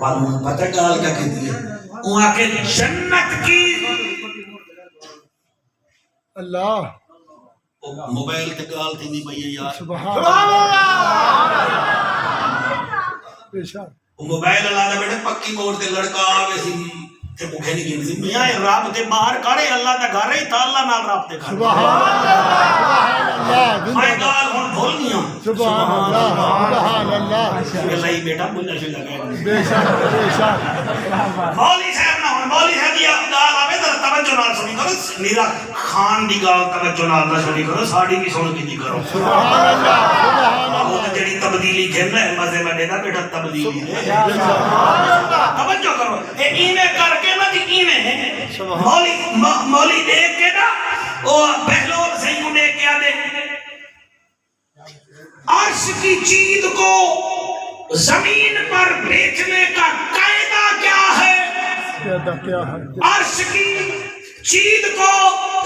S1: معلوم پتہ گال کیا کہتی ہے وہاں کے جنت کی
S2: اللہ
S1: موبائل تے گال تھی نہیں پئی یار
S2: سبحان اللہ بے شک
S1: موبائل اللہ دا بیٹے پکی موڑ تے لڑکا آوے سی تے بھوکے نہیں گنسی میاں رب تے باہر کرے اللہ دا گھر ہی تا اللہ نال رابطے کر
S2: سبحان اللہ
S1: میں گال ہن بھول گیا
S2: سبحان اللہ سبحان اللہ
S1: اللہ ہی بیٹا بولنا سے لگا
S2: بے شک بے شک
S1: مولی صاحب نہ ہن مولی صاحب دی گال آوے ذرا توجہ نال سنی کرو میرا خان دی گال توجہ نال نہ سنی کرو ساڈی بھی سن کے دی کرو
S2: سبحان اللہ سبحان اللہ
S1: وہ جڑی تبدیلی کہنا ہے مزے میں دینا بیٹا تبدیلی ہے توجہ کرو اے اینے کر کے نا دی اینے مولی دیکھ کے نا وہ بہلول سے ہی دیکھ کے آدھے عرش کی چیز کو زمین پر بیچنے کا قاعدہ کیا ہے
S2: کیا ہے
S1: عرش کی چیز کو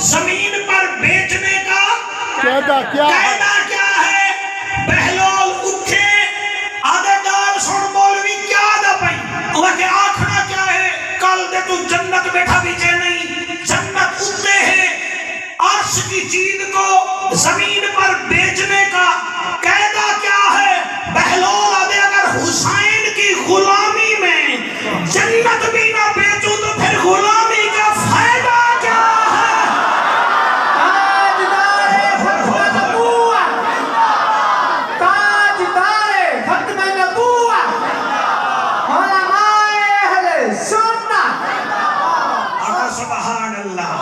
S1: زمین پر بیچنے کا
S2: قاعدہ کیا ہے
S1: قاعدہ کیا ہے بہلول اٹھے آدھے گال سن مولوی کیا آدھا پئی وہ کہ آنکھنا کیا ہے کل دے تو جنت بیٹھا بیچے نہیں جنت اٹھتے ہیں عرش کی چیز کو زمین پر بیچنے کا قاعدہ کیا ہے بہلول آدھے اگر حسین کی غلامی میں جنت بھی نہ بیچوں تو پھر غلامی کا فائدہ کیا ہے
S3: تاجدار ختم نبوت تاجدار ختم نبوت علماء اہل سنت
S1: آقا سبحان اللہ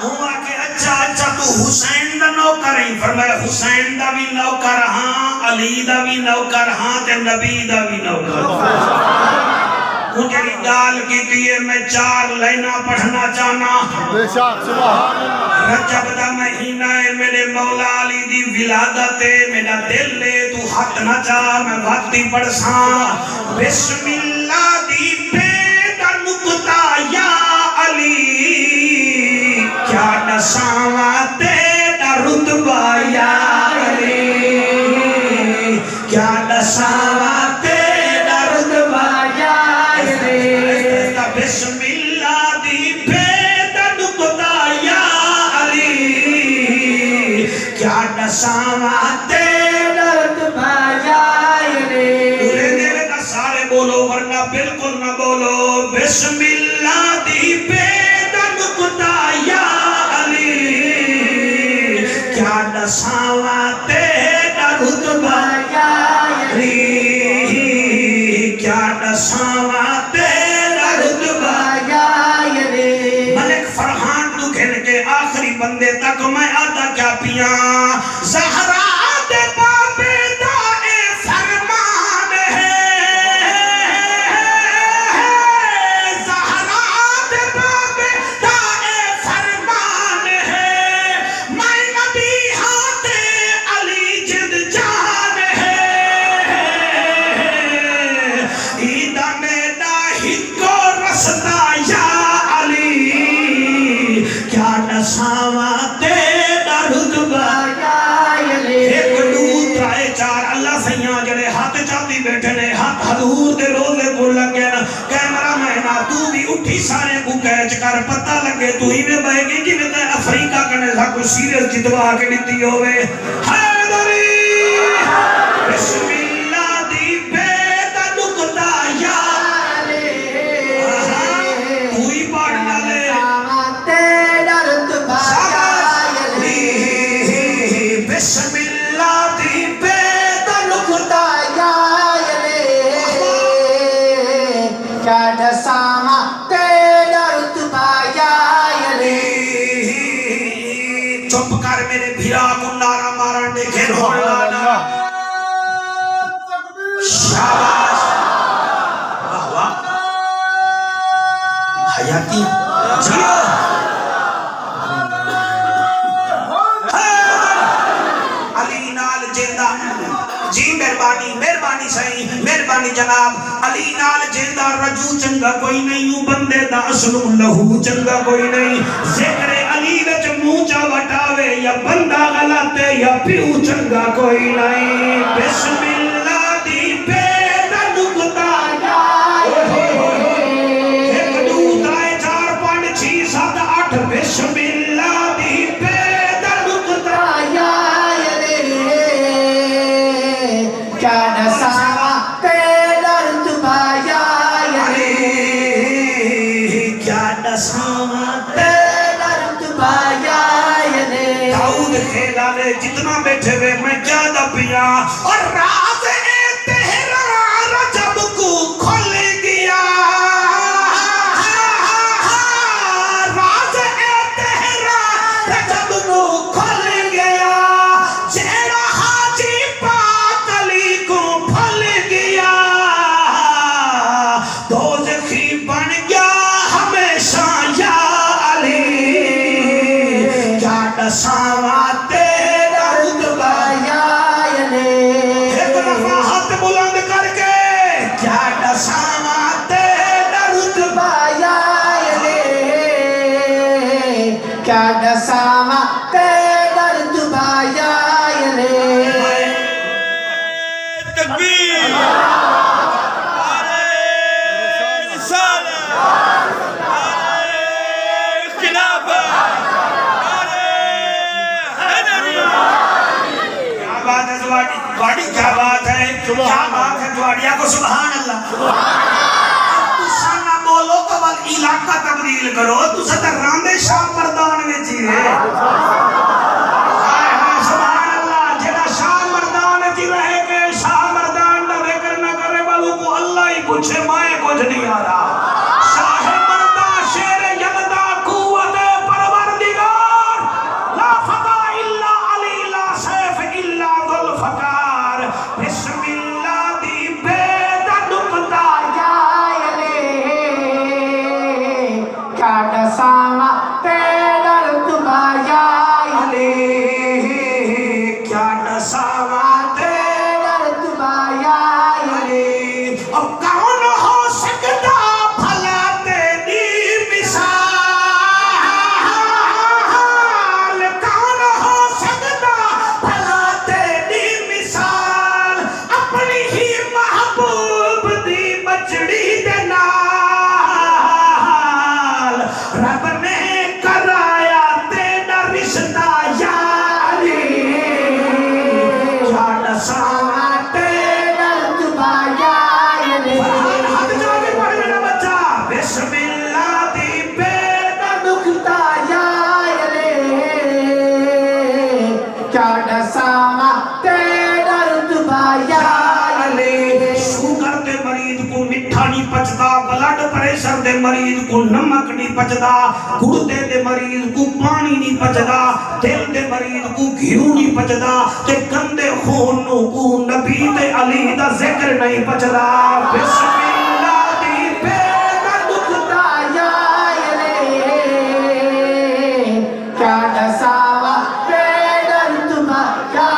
S1: ہوا کہ اچھا تو حسین دا نوکر ہی فرمایا حسین دا بھی نوکر ہاں علی دا بھی نوکر ہاں تے نبی دا بھی نوکر مجھے گال کی دیئے میں 4 لائنہ پڑھنا چاہنا
S2: بے شک سبحان اللہ
S1: رجب دا مہینہ ہے میرے مولا علی دی ولادت ہے میرا دل لے تو حق نہ چاہ میں وقتی پڑھساں بسم اللہ دی پید دساواں تیرا
S3: رتبہ جائے
S1: پورے دل دا سارے بولو ورنہ بالکل نہ بولو بسم اللہ دی پیدا نکتا یا علی کیا دساواں تیرا رتبہ یا علی کیا دساواں تیرا رتبہ یا علی ملک فرحان تو گھن کے آخری بندے تک میں آدھا کیا پیاں زہرا دے بابے دا اے فرمان ہے زہرا دے بابے دا اے فرمان ہے میں نبی ہاتے علی جد جان ہے ایدہ میدہ ہکو رسدہ یا علی کیا نساواں تیرا رتبہ ایک دو ترائے چار اللہ سیاں جڑے ہاتھ چاہتی بیٹھے نے ہاتھ حضور دے روزے کو لگے نا کیمرہ مہینہ تو بھی اٹھی سارے کو کہچ کر پتہ لگے تو ہی میں بہے گی کہ میں تے افریقہ کنے سا کوئی سیریس جتوا کے لیتی ہوئے حیدری بسم اللہ دی بیدہ نکتا یا کوئی پاڑنا لے بسم اللہ دی بیدہ نکتا چپ کر میرے بھیرا کو نارا مارن دیکھے روڑانا شاباش واہ واہ حیاتی جیو علی نال جیندہ جی مہربانی صحیح مہربانی جناب علی نال جیندہ رجو چنگا کوئی نہیں ہوں بندے دا اصل لہو چنگا کوئی نہیں ذکر علی وچ موچا وٹاوے یا بندہ غلطے یا پیو چنگا کوئی نہیں بسم اللہ دی بیدہ نکتا ایک دو ترائے چار پانچ چھ سات آٹھ بسم اللہ دی بیدہ نکتا جتنا بیٹھے ہوئے میں زیادہ پیا اور راز تہرا رجب کو کھل گیا راز تہرا رجب کو کھل گیا چہرہ حاجی پاک علی کو پھل گیا دوزخی بن گیا ہمیشہ یا علی کیا دساواں کیا بات ہے دوڑیا کو سبحان اللہ تسا نہ بولو تو بل علاقہ تبدیل کرو تسا در راندے شاہ مردان میں جی رہے سبحان اللہ جڑا شاہ مردان میں جی رہے کہ شاہ مردان نہ ذکر نہ کرے والوں کو اللہ ہی پوچھے مائے کچھ نہیں آ رہا شاہ مردان شیر یلدہ قوت پروردگار لا فتح الا علی لا سیف الا ذوالفقار بسم اللہ دی بیدہ نکتا کیا نساواں تیرا نہیں پچدا بلڈ پریشر دے مریض کو نمک نہیں پچدا گردے دے مریض کو پانی نہیں پچدا دل دے مریض کو گھیو نہیں پچدا تے گندے خون کو نبی تے علی دا ذکر نہیں پچدا بسم اللہ دی پہ
S3: دکھتا یا کیا دساوا پیدر تمہارا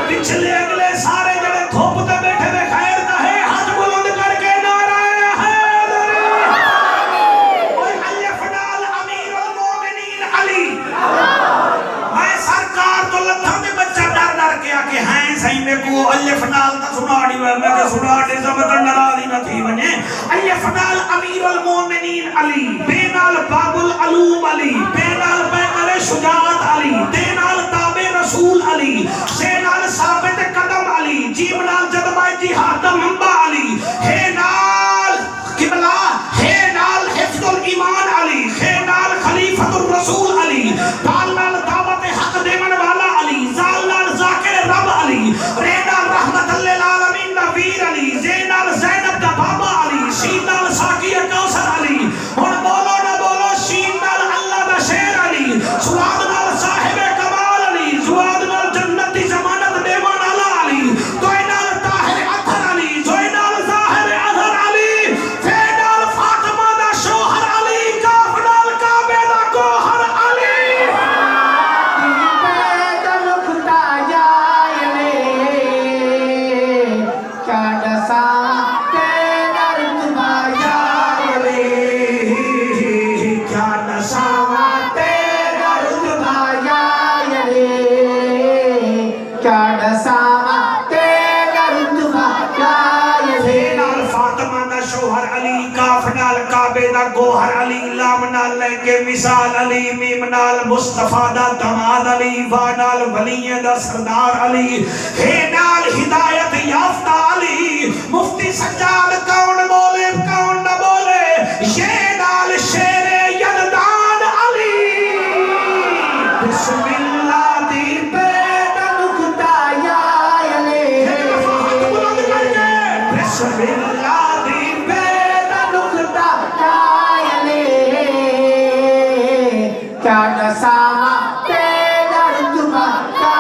S1: پچھلے اگلے سارے جڑے دھوپ تے بیٹھے دے خیر دا ہے ہاتھ بلند کر کے نعرہ حیدری اوے الف نال امیر المومنین علی میں سرکار تو لتھاں دے بچہ ڈر ڈر کے آ کے ہیں صحیح میں کو الف نال تا سناڑی میں کہ سناڑی سبت ناراضی نہ تھی ونے الف نال امیر المومنین علی بے نال باب العلوم علی بے نال پیکر شجاعت علی دے نال تابع رسول علی سے نال ثابت قدم علی جیم نال جذبہ جہاد منبع علی ہے نال قبلہ ہے نال حفظ الایمان علی ہے نال خلیفۃ الرسول علی دال نال دعوت حق دیمن والا علی زال نال ذاکر رب علی رے نال رحمت للعالمین نبیر علی زے نال زینب دا بابا علی شین نال ساقی کوثر علی اور بولو نہ بولو شین نال اللہ دا شیر علی سواد نال صاحب کمال علی زواد نال جنت دی ضمانت دیوان والا علی توئی نال طاہر اطہر علی زوئی نال ظاہر اظہر علی فے نال فاطمہ دا شوہر علی کاف نال کعبے دا گوہر علی
S3: پیدر دکھتا یا کیا دساوا پیدر تمہارا
S1: کیا نشاوا
S3: پیدر تمہارا کیا دساوا پیدر تمہارا
S1: نال فاطمہ دا شوہر علی کاف نال کعبے دا گوہر علی لام نال لے کے مثال علی میم نال مصطفیٰ دا دماد علی وا نال ولی دا سردار علی ہے نال ہدایت یافتہ علی مفتی سجاد کون بولے کون نہ بولے یہ نال شیر یزدان علی بسم اللہ دی
S3: پیدر دکھتا یا
S1: بسم اللہ دی
S3: پیدر دکھتا کیا دساوا پیدر تمہارا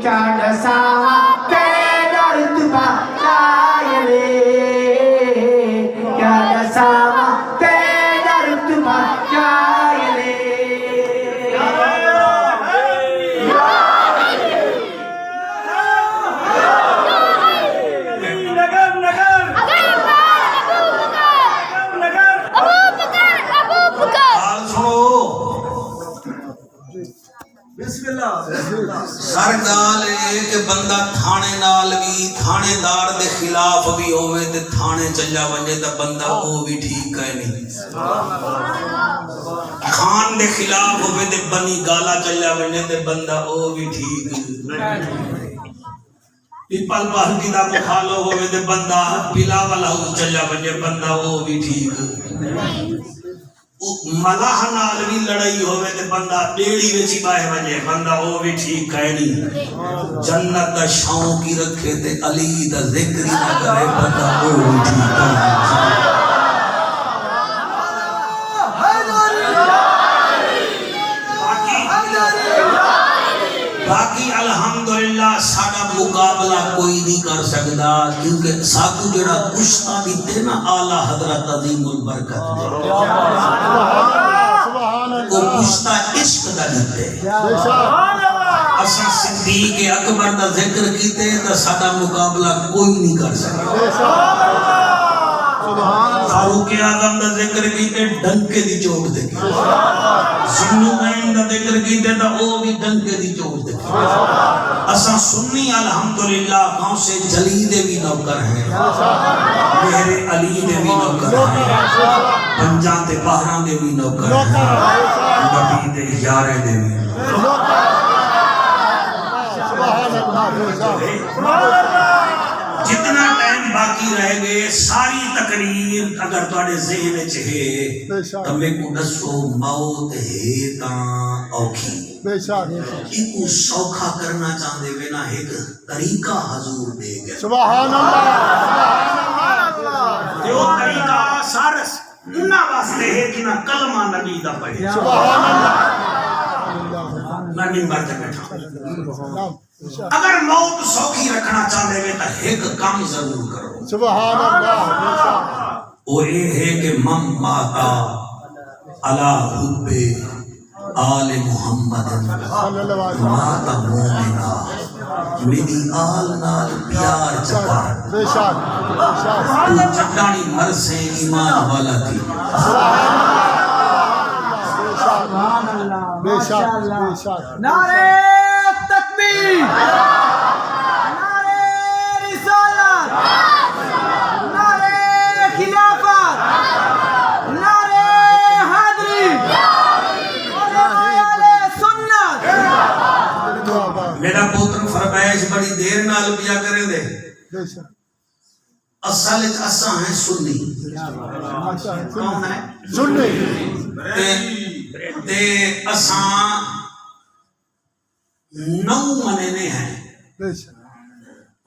S3: کیا دساوا پیدر تمہارا کیا دساوا پیدر تمہارا
S1: سر گال ہے کہ بندہ تھانے نال بھی تھانے دار دے خلاف بھی ہوئے تے تھانے چلا ونجے تے بندہ وہ بھی ٹھیک ہے نہیں خان دے خلاف ہوئے تے بنی گالا چلا ونجے تے بندہ وہ بھی ٹھیک پیپل پہلکی دا مخالو ہوئے تے بندہ پلا والا چلا ونجے بندہ وہ بھی ٹھیک ملاح نال بھی لڑائی ہوئے تے بندہ ڈیڑی ویچی باہے وجے بندہ وہ بھی ٹھیک ہے نہیں جنت دا شاؤں کی رکھے تے علی دا ذکر ہی نہ کرے بندہ وہ بھی ٹھیک ہے باقی الحمدللہ ساڑا مقابلہ کوئی نہیں کر سکتا کیونکہ ساتھ جڑا کشتہ دیتے نا آلہ حضرت عظیم البرکت دے وہ کشتہ عشق دا دیتے اساں صدیق اکبر دا ذکر کیتے تو ساڑا مقابلہ کوئی نہیں کر سکتا فاروق اعظم دا ذکر کیتے ڈنکے دی چوٹ دے ذوالنورین دا ذکر کیتے تا او بھی ڈنکے دی چوٹ دے اساں سنی الحمدللہ گاؤں سے جلی دے بھی نوکر ہیں میرے علی دے بھی نوکر ہیں پنجاں تے باہراں دے بھی نوکر ہیں نبی دے یارے دے بھی جتنا ٹائم باقی رہ گئے ساری تقریر اگر تواڈے ذہن وچ ہے تے میں کو دسو موت ہے تاں اوکھی
S2: بے شک
S1: کو سوکھا کرنا چاہندے وے نا ایک طریقہ حضور دے گئے
S2: سبحان اللہ سبحان اللہ
S1: جو طریقہ سارس انہاں واسطے ہے کہ نہ کلمہ نبی دا پڑھے
S2: سبحان اللہ
S1: میں منبر تے بیٹھا اگر موت سوکھی رکھنا چاہتے ہیں تو ایک کام ضرور کرو
S2: سبحان اللہ
S1: وہ یہ ہے کہ من ماتا علی حب آل محمد ماتا مومنا میری آل نال پیار چکا
S2: بے شک بے شک
S1: تو چٹانی مر سے ایمان والا تھی
S2: بے شک بے شک
S3: نعرے تکبیر نعرے رسالت نعرے خلافت نعرے حیدری نعرے سنت
S1: میرا پوتر فرمائش بڑی دیر نال پیا کرے دے
S2: بے شک
S1: اصل اساں ہیں سنی کون ہے
S2: سنی
S1: تے اساں نو مننے ہیں
S2: بے شک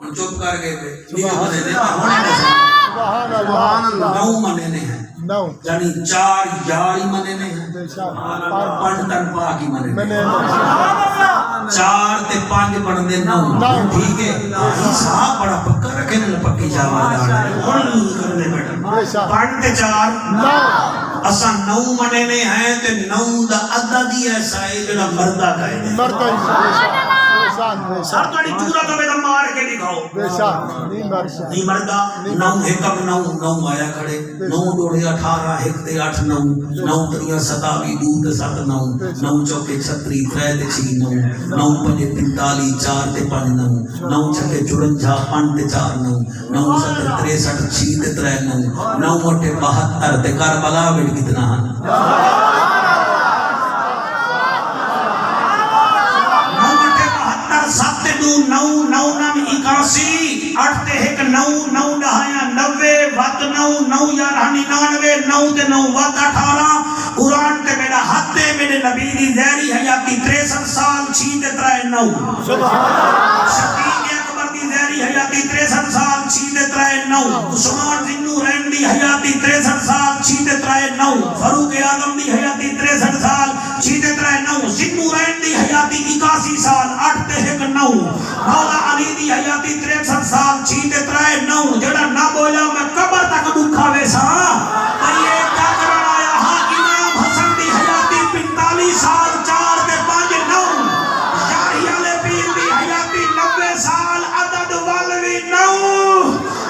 S1: ہن چپ کر گئے تھے
S2: سبحان اللہ
S1: نو مننے ہیں
S2: نو
S1: یعنی چار یاری مننے ہیں
S2: بے شک
S1: پنڈتن پاکی مننے
S2: میں نے
S1: چار تے پانچ بندے نو ٹھیک ہے حساب بڑا پکا رکھے نہ پکی جاوا ہن کرنے بیٹھا
S2: بے شک
S1: پانچ تے چار
S2: نو
S1: اساں نو مننے ہیں تے نو دا عدد ہی ایسا ہے جڑا مردہ کا ہے
S2: مرتا ہی
S1: سر تواڈی چورا تو میرا مار کے دکھاؤ
S2: بے شک نہیں مرتا
S1: نہیں مردا نو ایکم نو نو آیا کھڑے نو ڈوڑے 18 ایک تے 8 9 نو تریاں 27 دو تے 7 9 نو چوکے 36 3 تے 6 9 نو پنجے 45 4 تے 5 9 نو چھکے 54 5 تے 4 9 نو ستے 63 6 تے 3 9 نو اٹھے 72 تے کربلا وچ کتنا ہیں نو نو نم 81 8 تے 1 9 9 دہایا 90 وت 9 9 11 99 9 تے 9 وت 18 قرآن تے میرا ہاتھ تے میرے نبی دی ظاہری حیاتی 63 سال 6 تے 3 9 صدیق اکبر دی ظاہری حیاتی 63 سال 6 تے 3 9 عثمان ذوالنورین دی حیاتی 63 سال 6 تے 3 9 فاروق اعظم دی حیاتی 63 سال 6 تے 3 9 ذوالنورین دی حیاتی 81 سال 8 تے 1 9 مولا علی دی حیاتی 63 سال 6 تے 3 9 جڑا نہ بولا میں قبر تک دکھا ویسا یہ کیا کرنا آیا ہاں امام حسن دی حیاتی 45 سال 4 تے 5 9 یاری والے پیر دی حیاتی 90 سال عدد والوی 9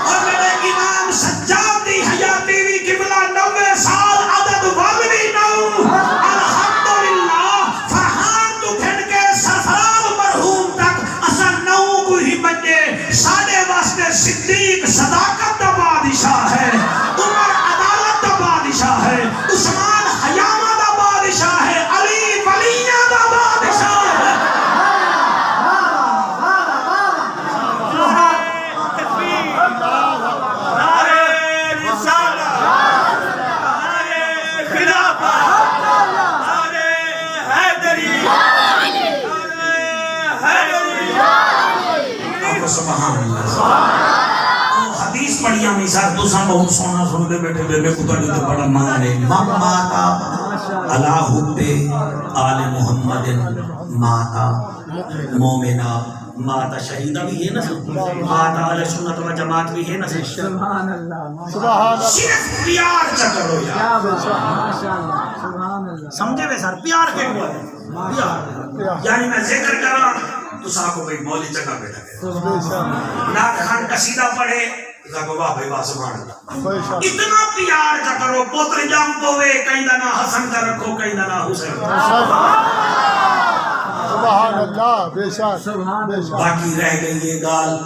S1: اور میرے امام سجاد دی حیاتی بھی قبلہ 90 سال عدد والوی 9 الحمدللہ فرحان تو گھن کے سرفراز مرحوم تک اصل 9 کو ہی بچے ساڑے واسطے صدیق صداقت دا بادشاہ ہے عمر عدالت دا بادشاہ ہے عثمان حیامہ دا بادشاہ ہے علی ولیہ دا بادشاہ ہے سبحان اللہ حدیث پڑھی ہمیں سر تو ساں بہت سونا سن دے بیٹھے بے بے کتاڑی تو بڑا مان ہے ماتا علا حب آل محمد ماتا مومنہ ماتا شہیدہ بھی ہے نا ماتا علی سنت و جماعت بھی ہے نا
S3: سبحان اللہ
S1: صرف پیار چا کرو یار
S3: سبحان اللہ
S1: سمجھے بے سر پیار کے ہوا ہے پیار یعنی میں ذکر کر رہا تو صاحب کو بھئی مولی چکا بیٹھا گیا ناک خان قصیدہ پڑھے صاحب کو واہ بھئی واہ سبحان اللہ اتنا پیار چا کرو پوتر جام پوے کہیں دا نا حسن کا رکھو کہیں دا نا حسین
S2: سبحان اللہ بے شک
S1: باقی رہ گئی یہ گال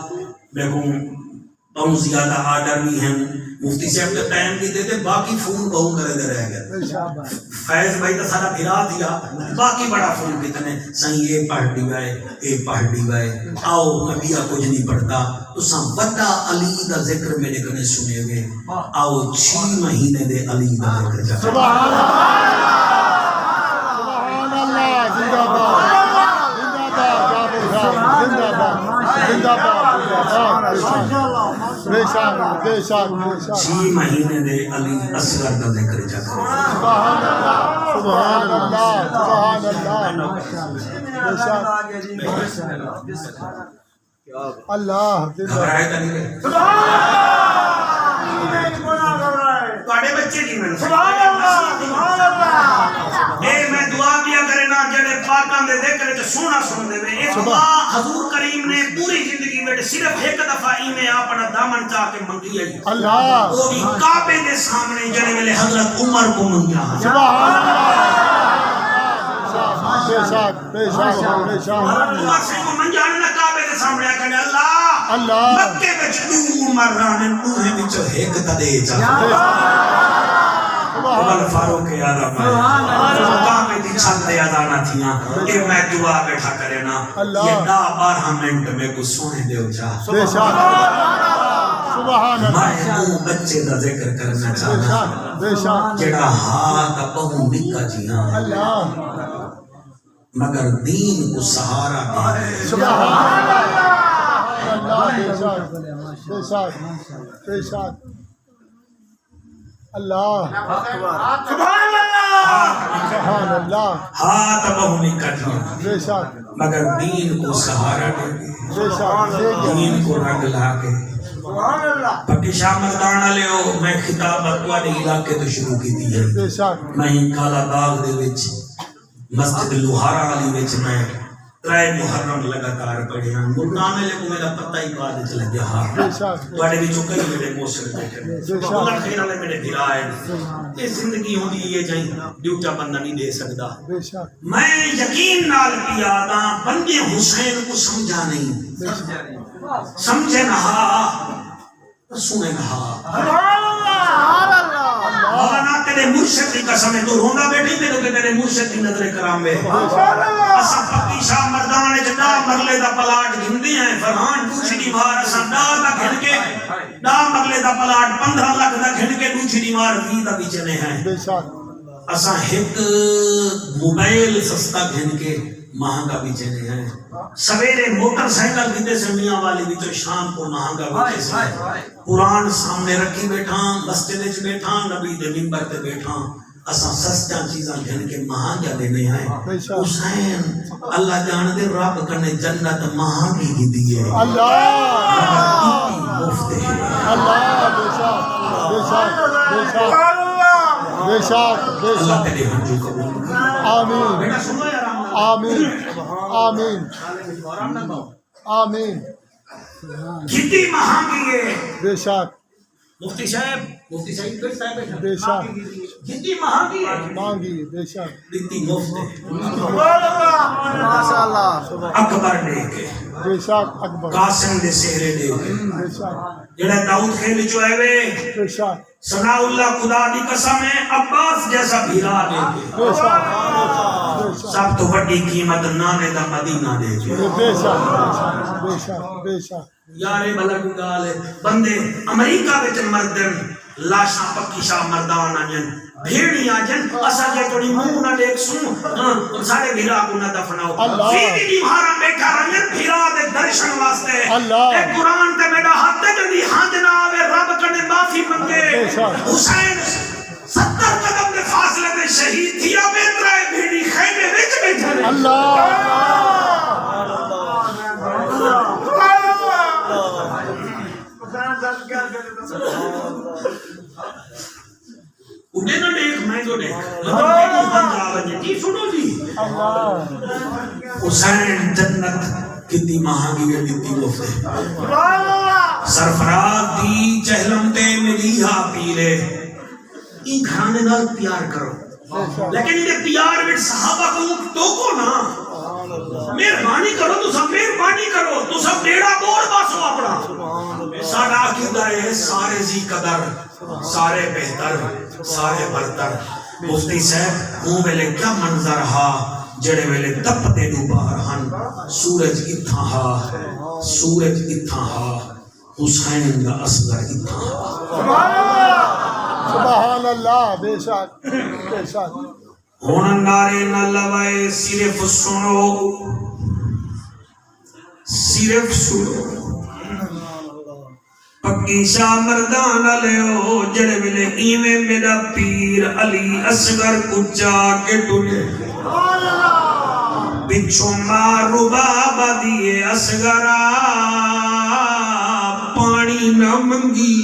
S1: دیکھوں بہت زیادہ آرڈر بھی ہیں مفتی صاحب کے ٹائم کی دیتے باقی فون بہو کرے دے رہ گیا فیض بھائی تو سارا بھرا دیا باقی بڑا فون کتنے سائیں یہ پڑھ دیوائے یہ پڑھ دیوائے آؤ نبیہ کچھ نہیں پڑھتا تو ساں بڑا علی دا ذکر میرے کنے سنے گے آؤ 6 مہینے دے علی دا ذکر جا
S2: سبحان اللہ زندہ باد زندہ باد زندہ باد بے شک بے شک بے شک
S1: 6 مہینے دے علی اصغر دا ذکر جا
S2: سبحان اللہ سبحان اللہ بے شک اللہ
S1: گھبرائے تا نہیں رہے تواڈے بچے جی میں میں دعا کیا کرے نا جڑے پاکاں دے ذکر وچ سونا سن دے اے دعا حضور کریم نے پوری زندگی وچ صرف ایک دفعہ ایویں اپنا دامن چا کے منگی ہے
S2: اللہ
S1: وہ بھی کعبے دے سامنے جڑے ویلے حضرت عمر کو منگیا
S2: سبحان اللہ بے شک بے شک بے شک
S1: عمر سے کو منجانے نہ کعبے دے سامنے آ کے اللہ مکے وچ تو عمر رانے اوہے وچ ایک تا دے جا عمر فاروق اعظم کعبے دی چھت تے اذاناں تھیاں اے میں دعا بیٹھا کرے نا یہ 12 منٹ میں کو سونے دیو جا
S2: بے شک سبحان اللہ
S1: میں بچے دا ذکر کرنا چاہتا
S2: بے شک
S1: جڑا ہاتھ بہو نکا جی ہاں
S2: اللہ
S1: مگر دین کو سہارا دے
S2: سبحان اللہ بے شک بے شک بے شک اللہ
S1: سبحان اللہ
S2: سبحان اللہ
S1: ہاتھ بہو نکا جی ہاں
S2: بے شک
S1: مگر دین کو سہارا دے
S2: بے شک
S1: دین کو رنگ لا کے پکی شاہ مردانہ لے ہو میں خطاب اقوال علاقے تو شروع کی دی ہے
S2: بے شک
S1: میں کالا باغ دے وچ مسجد لوہارا علی وچ میں 3 محرم لگاتار پڑھے ہیں مردانہ لے کو میرا پتہ ہی بعد وچ لگیا ہاں
S2: بے شک
S1: تواڈے وچوں کئی میرے موسر بیٹھے اللہ خیر والے میرے بھرا ہے یہ زندگی ہوندی یہ جائیں ڈیوٹا بندہ نہیں دے سکدا
S2: بے شک
S1: میں یقین نال کیا دا بندے حسین کو سمجھا نہیں سمجھے نہا سنے نہا مولانا تیرے مرشد کی قسم ہے تو روندا بیٹھی تے کہ تیرے مرشد کی نظر کرام میں اسا پکی شاہ مردان وچ ڈا مرلے دا پلاٹ گھندے ہیں فرحان دوسری دیوار اسا ڈا دا گھن کے ڈا مرلے دا پلاٹ 15 لاکھ دا گھن کے دوسری دیوار 20 دا بیچنے ہیں
S2: بے شک
S1: اسا ایک موبائل سستا گھن کے مہنگا بیچنے ہیں سویرے موٹر سائیکل دیتے سے میاں والی بھی تو شام کو مہنگا بیچے سے قرآن سامنے رکھی بیٹھا مسجد وچ بیٹھا نبی دے منبر تے بیٹھا اساں سستا چیزاں گھن کے مہنگا دینے ہیں حسین اللہ جان دے رب کنے جنت مہنگی کی دیئے
S2: اللہ
S1: مفت ہے
S2: اللہ بے شک بے شک بے شک بے شک
S1: اللہ تیرے ہنجو قبول کرے
S2: آمین
S1: بیٹا سنو یار
S2: آمین آمین آمین
S1: کتنی مہنگی ہے
S2: بے شک
S1: مفتی صاحب پھر صاحب بیٹھا
S2: بے شک
S1: کتنی مہنگی ہے
S2: مانگی بے شک
S1: اتنی مفت ہے
S2: ماشاءاللہ
S1: اکبر دے کے
S2: بے شک اکبر
S1: قاسم دے سہرے دے کے
S2: بے شک
S1: جڑا داؤد خیل جو ہے وے
S2: بے شک
S1: ثنا اللہ خدا دی قسم ہے عباس جیسا بھیرا دے کے
S2: بے شک بے شک
S1: سب تو بڑی قیمت نانے دا مدینہ دے کے
S2: بے شک بے شک بے شک
S1: یارے بھلا کوئی گال ہے بندے امریکہ وچ مردن لاشاں پکی شاہ مردان آجن بھیڑی آجن اسا جے توڑی منہ نہ دیکھ سوں سارے بھیرا کو نہ دفناؤ فیدی دیوارا بیٹھا رنگن بھیرا دے درشن واسطے اے قرآن تے میڈا ہاتھ تے جدی ہاتھ نہ آوے رب کنے معافی منگے حسین 70 قدم دے فاصلے دے شہید تھیا بیترہ بھیڑی خیمے وچ بیٹھے
S2: اللہ
S1: انہیں نہ دیکھ میں تو دیکھ مطلب دیکھ بن جا بنجے جی سنو جی حسین جنت کتنی مہنگی ہے کتنی مفت ہے سرفراز دی چہلم تے ملیحہ پیلے این گھرانے نال پیار کرو لیکن انہیں پیار وچ صحابہ کو ٹوکو نا مہربانی کرو تو سب مہربانی کرو تو سب بیڑا بور باسو اپنا ساڈا عقیدہ ہے سارے زی قدر سارے بہتر سارے برتر مفتی صاحب ہوں ویلے کیا منظر ہا جڑے ویلے تپتے ڈوبار ہن سورج اتھاں ہا سورج اتھاں ہا حسین دا اصغر اتھاں ہا
S2: سبحان اللہ بے شک بے شک
S1: ہون نعرے نہ لوائے صرف سنو صرف سنو پکی شاہ مردان لیو جڑے ملے ایویں میرا پیر علی اصغر کچا کے ٹولے پچھو ماں ربابہ دیے اصغرہ پانی نہ منگی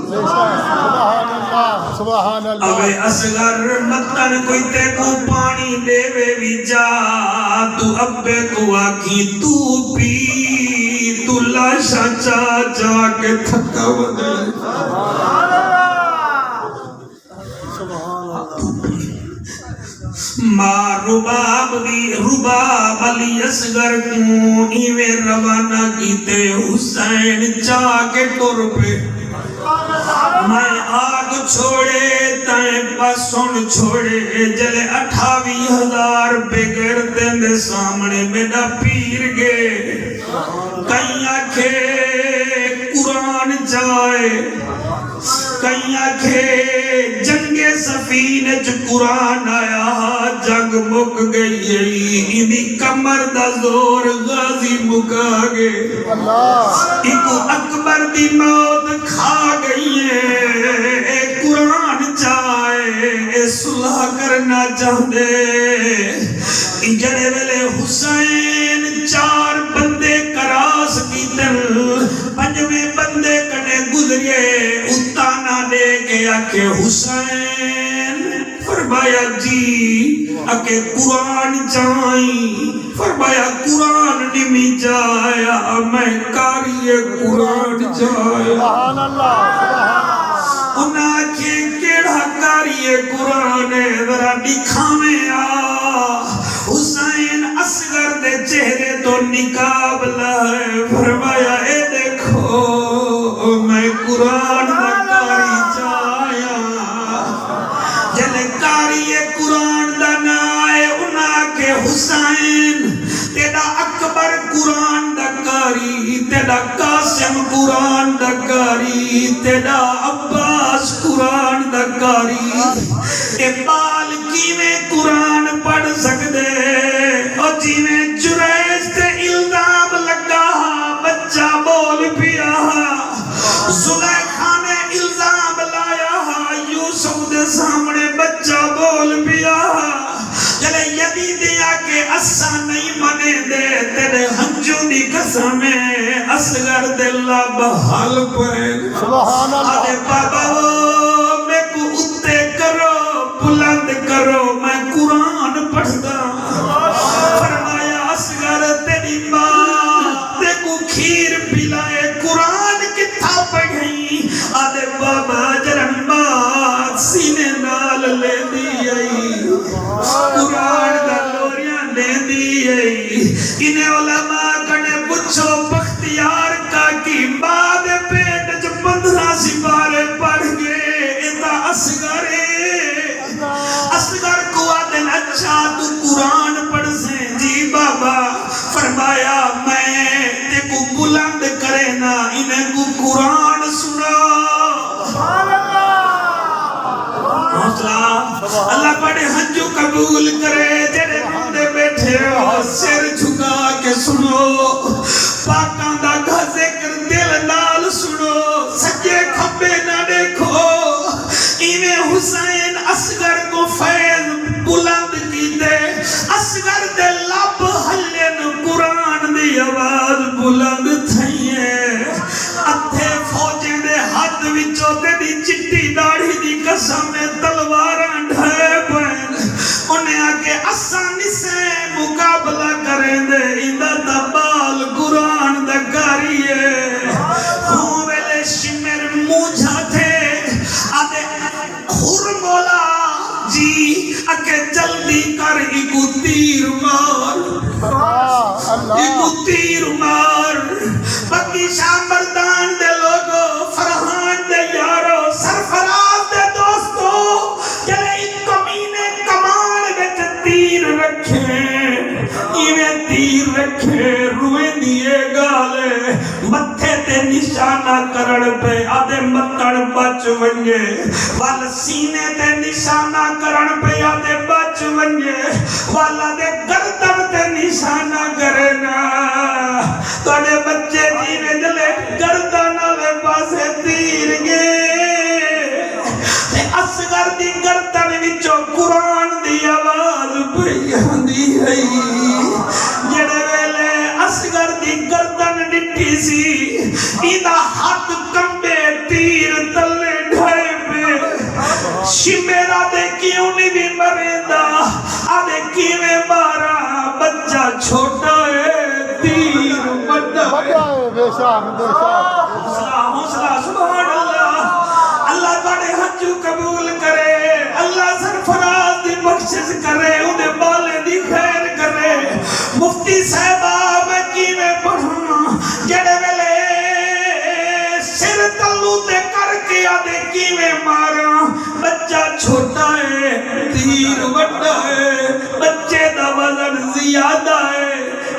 S2: بے شک سبحان اللہ سبحان اللہ
S1: اوے اصغر متن کوئی تے کو پانی دے وے بھی جا تو ابے کو آکی تو پی تو لاشا چا کے تھکا بدل ماں رباب دی رباب علی اصغر کو ایویں روانہ کیتے حسین چاہ کے ٹر پہ میں آگ چھوڑے تائیں پسن چھوڑے جلے 28,000 بغیر دے سامنے میرا پیر گے کہیں آکھے قرآن جائے کہیں آکھے جنگ سفینے جو قرآن آیا جنگ مک گئی انہی کمر دا زور غازی مکا گے ایکو اکبر دی موت کھا گئی ہے اے قرآن چاہے اے صلح کرنا چاہتے جڑے ویلے حسین 4 بندے کراس کی دل 5ویں بندے کنے گزریے اتانا دے کے آکے حسین فرمایا جی آکے قرآن چاہیں فرمایا قرآن نمی جایا میں کاری قرآن جایا
S2: سبحان اللہ سبحان اللہ
S1: انہاں کے کیڑا کاری قرآن ذرا دکھاویں حسین اصغر دے چہرے تو نقاب لائے فرمایا اے دیکھو میں قرآن دا کاری چایا جلے کاری قرآن دا نائے انہاں کے حسین تیڑا اکبر قرآن دا کاری تیڑا قاسم قرآن دا کاری تیڑا عباس قرآن دا کاری اے بال کی میں قرآن پڑھ سکدے اور جی میں جریج تے الزام لگا بچہ بول پیا زلیخا نے الزام لایا یوسف دے سامنے بچہ بول پیا جلے یزیدیا کے اسا نہیں منے دے تیرے ہنجو دی قسمیں اصغر دلہ بحال پہن
S2: سبحان اللہ
S1: آدھے بابا میں کو اتے کرو بلند کرو میں قرآن پڑھتا فرمایا اصغر تیری ماں تے کو کھیر پلائے قرآن کتھا پڑھیں آدھے بابا جرم ماں سینے نال لے دی آئی قرآن دا لوریاں لے دی آئی انہیں علماء کنے پچھو بختیار کا کی بعد پیٹ جو 15 سپارے پڑھ گئے اتا اصغر اصغر کو آدن اچھا تو قرآن پڑھ سے جی بابا فرمایا میں تے کو بلند کرے نا انہیں کو قرآن سنا اللہ بڑے ہنجو قبول کرے جڑے بندے بیٹھے ہو سر جھکا کے سنو پاکاں دا گھا ذکر دل نال سنو سجے کھبے نہ دیکھو ایویں حسین اصغر کو فیض بلند کی دے اصغر دے لب ہلن قرآن دی آواز بلند تھئیے اتھے فوجیں دے ہاتھ وچوں تے دی چٹی داڑھی دی قسم میں تلواراں ڈھے پین انہیں آکے آسانی سے مقابلہ کریں دے اندہ دبال قرآن دا کاریے ہوں ویلے شمر موجھا تھے آدھے خور مولا جی اکے جلدی کر ایکو تیر مار ایکو تیر مار بکی شاہ مردان دے لوگو فرحان دے یارو سرفراز ایویں تیر رکھے روئے دیے گالے متھے تے نشانہ کرن پہ آدھے متن بچ ونجے وال سینے تے نشانہ کرن پہ آدھے بچ ونجے والا دے گردن تے نشانہ کرنا توڑے بچے جینے جلے گردن آلے پاسے تیر گے اصغر دی گردن وچوں قرآن دی آواز پئی آندی ہے جڑے ویلے اصغر دی گردن ڈٹھی سی ایدہ ہاتھ کمبے تیر تلے ڈھائے پہ شمیرہ دے کیوں نہیں بھی مریندہ آدھے کیویں مارا بچہ چھوٹا ہے تیر بڑا ہے
S2: بے شک بے شک
S1: حوصلہ سبحان اللہ اللہ بڑے حجو قبول کرے اللہ سرفراز دی بخشش کرے انہیں بالے دی خیر کرے مفتی صاحبہ میں کیویں پڑھوں جڑے ویلے سر تلو تے کر کے آدھے کیویں مارا بچہ چھوٹا ہے تیر بڑا ہے بچے دا وزن زیادہ ہے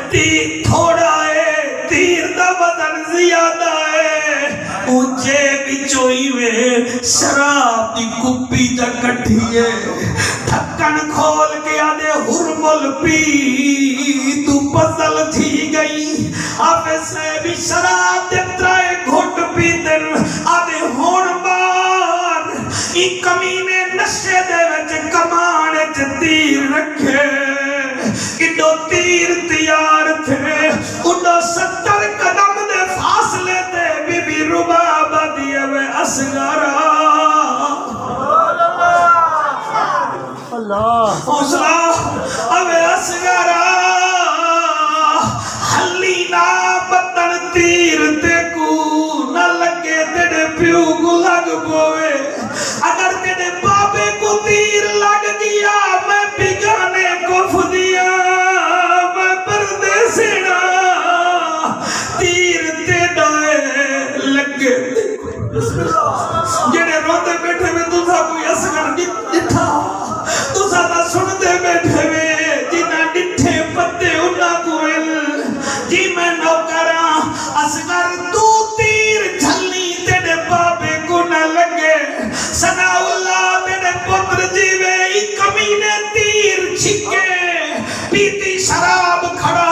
S1: تیر تھوڑا ہے تیر دا وزن زیادہ ہے اونچے بچوئی میں شراب دی کپی جا کٹھیے ڈھکن کھول کے آدھے ہرمل پی تو پزل تھی گئی آفے سے بھی شراب دے ترائے گھوٹ پی دن آدھے ہون بار ایک کمینے نشے دے وچ کمانے چ تیر رکھے اڈو تیر تیار تھے اڈو 70 قدم دے فاصلے تے بی بی ربابہ دیئے وے اصغرہ
S2: اللہ
S1: حوصلہ اوے اصغرہ حلی نا بطن تیر تے کو نہ لگے تیرے پیو کو لگ پوے اگر تیرے بابے کو تیر لگ گیا میں بگانے کو فدیا میں پردیسینا تیر تے ڈائے لگے جنہیں روتے بیٹھے میں تُسا کوئی اصغر ڈٹھا تُسا تا سنتے بیٹھے میں جنہ ڈٹھے پتے انہ کوئل جی میں نوکراں اصغر تو تیر جھلنی تیرے بابے کو نہ لگے سنا اللہ تیرے پتر جیوے ایک کمینے تیر چھکے پیتی شراب کھڑا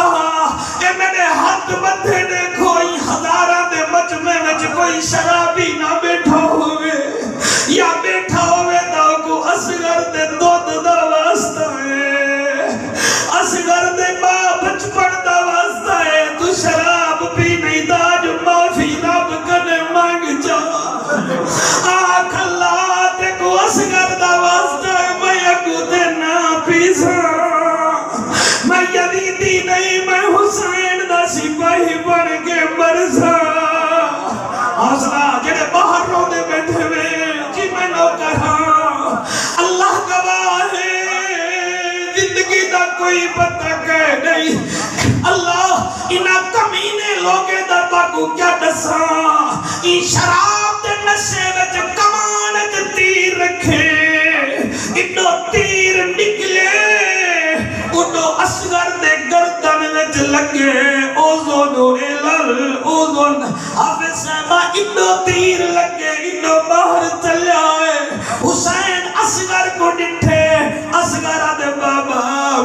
S1: اے میرے ہاتھ بدھے دیکھو ہی ہزارہ دے مجمع میں کوئی شرابی نہ بیٹھا ہوئے یا بیٹھا ہوئے تو کو اصغر دے دودھ دا واسطہ ہے اصغر دے ماں بچپن دا واسطہ ہے تو شراب پی نہیں داج معافی رب کنے مانگ جا آنکھ اللہ تے کو اصغر دا واسطہ ہے میں اگو تے نا پیسا میں یزیدی نہیں میں حسین دا سپاہی بن کے مرزا حوصلہ جڑے باہر رو دے بیٹھے ہوئے جی میں نوکر ہاں اللہ گواہ ہے زندگی دا کوئی پتہ کہہ نہیں اللہ انہا کمینے لوگے دا باگو کیا دسا این شراب دے نشے وچ کمانت تیر رکھے انہو تیر نکلے انہو اصغر دے گردن وچ لگے اوزن اوزن حافظ صاحبہ انہو تیر لگے انہو باہر چلے آئے حسین اصغر کو ڈٹھے اصغر آدھے بابا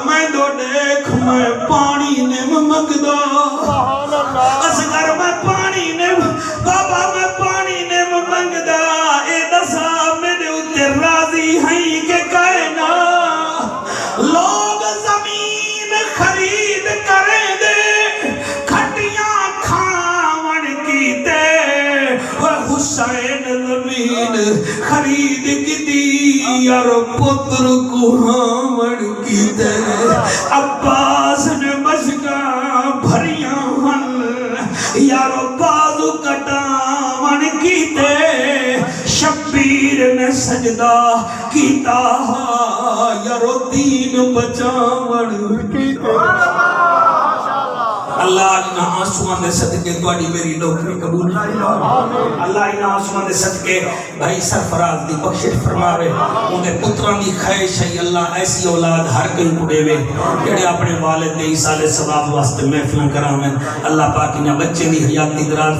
S1: میں دو دیکھ میں پانی نے مگدہ اصغر میں پانی نے بابا میں پانی نے مگدہ اے دسا میرے اتے راضی ہیں کہ کہنا لوگ زمین خرید کریں دے کھٹیاں کھاون کی دے حسین زمین خرید کی دی یار پتر کو ہاون کی دے عباس نے مشکاں بھریاں ہن یار بازو کٹاون کی دے شبیر نے سجدہ کیتا یارو دین بچاون کی دے اللہ انہاں آنسواں دے صدقے تواڈی میری نوکری قبول فرماوے اللہ انہاں آنسواں دے صدقے بھائی سرفراز دی بخشش فرماوے اونوں پتراں دی خواہش ہے اللہ ایسی اولاد ہر کوئی کو دے جڑے اپنے والد دے ایصال ثواب واسطے محفلاں کراویں اللہ پاک انہاں بچے دی حیاتی دراز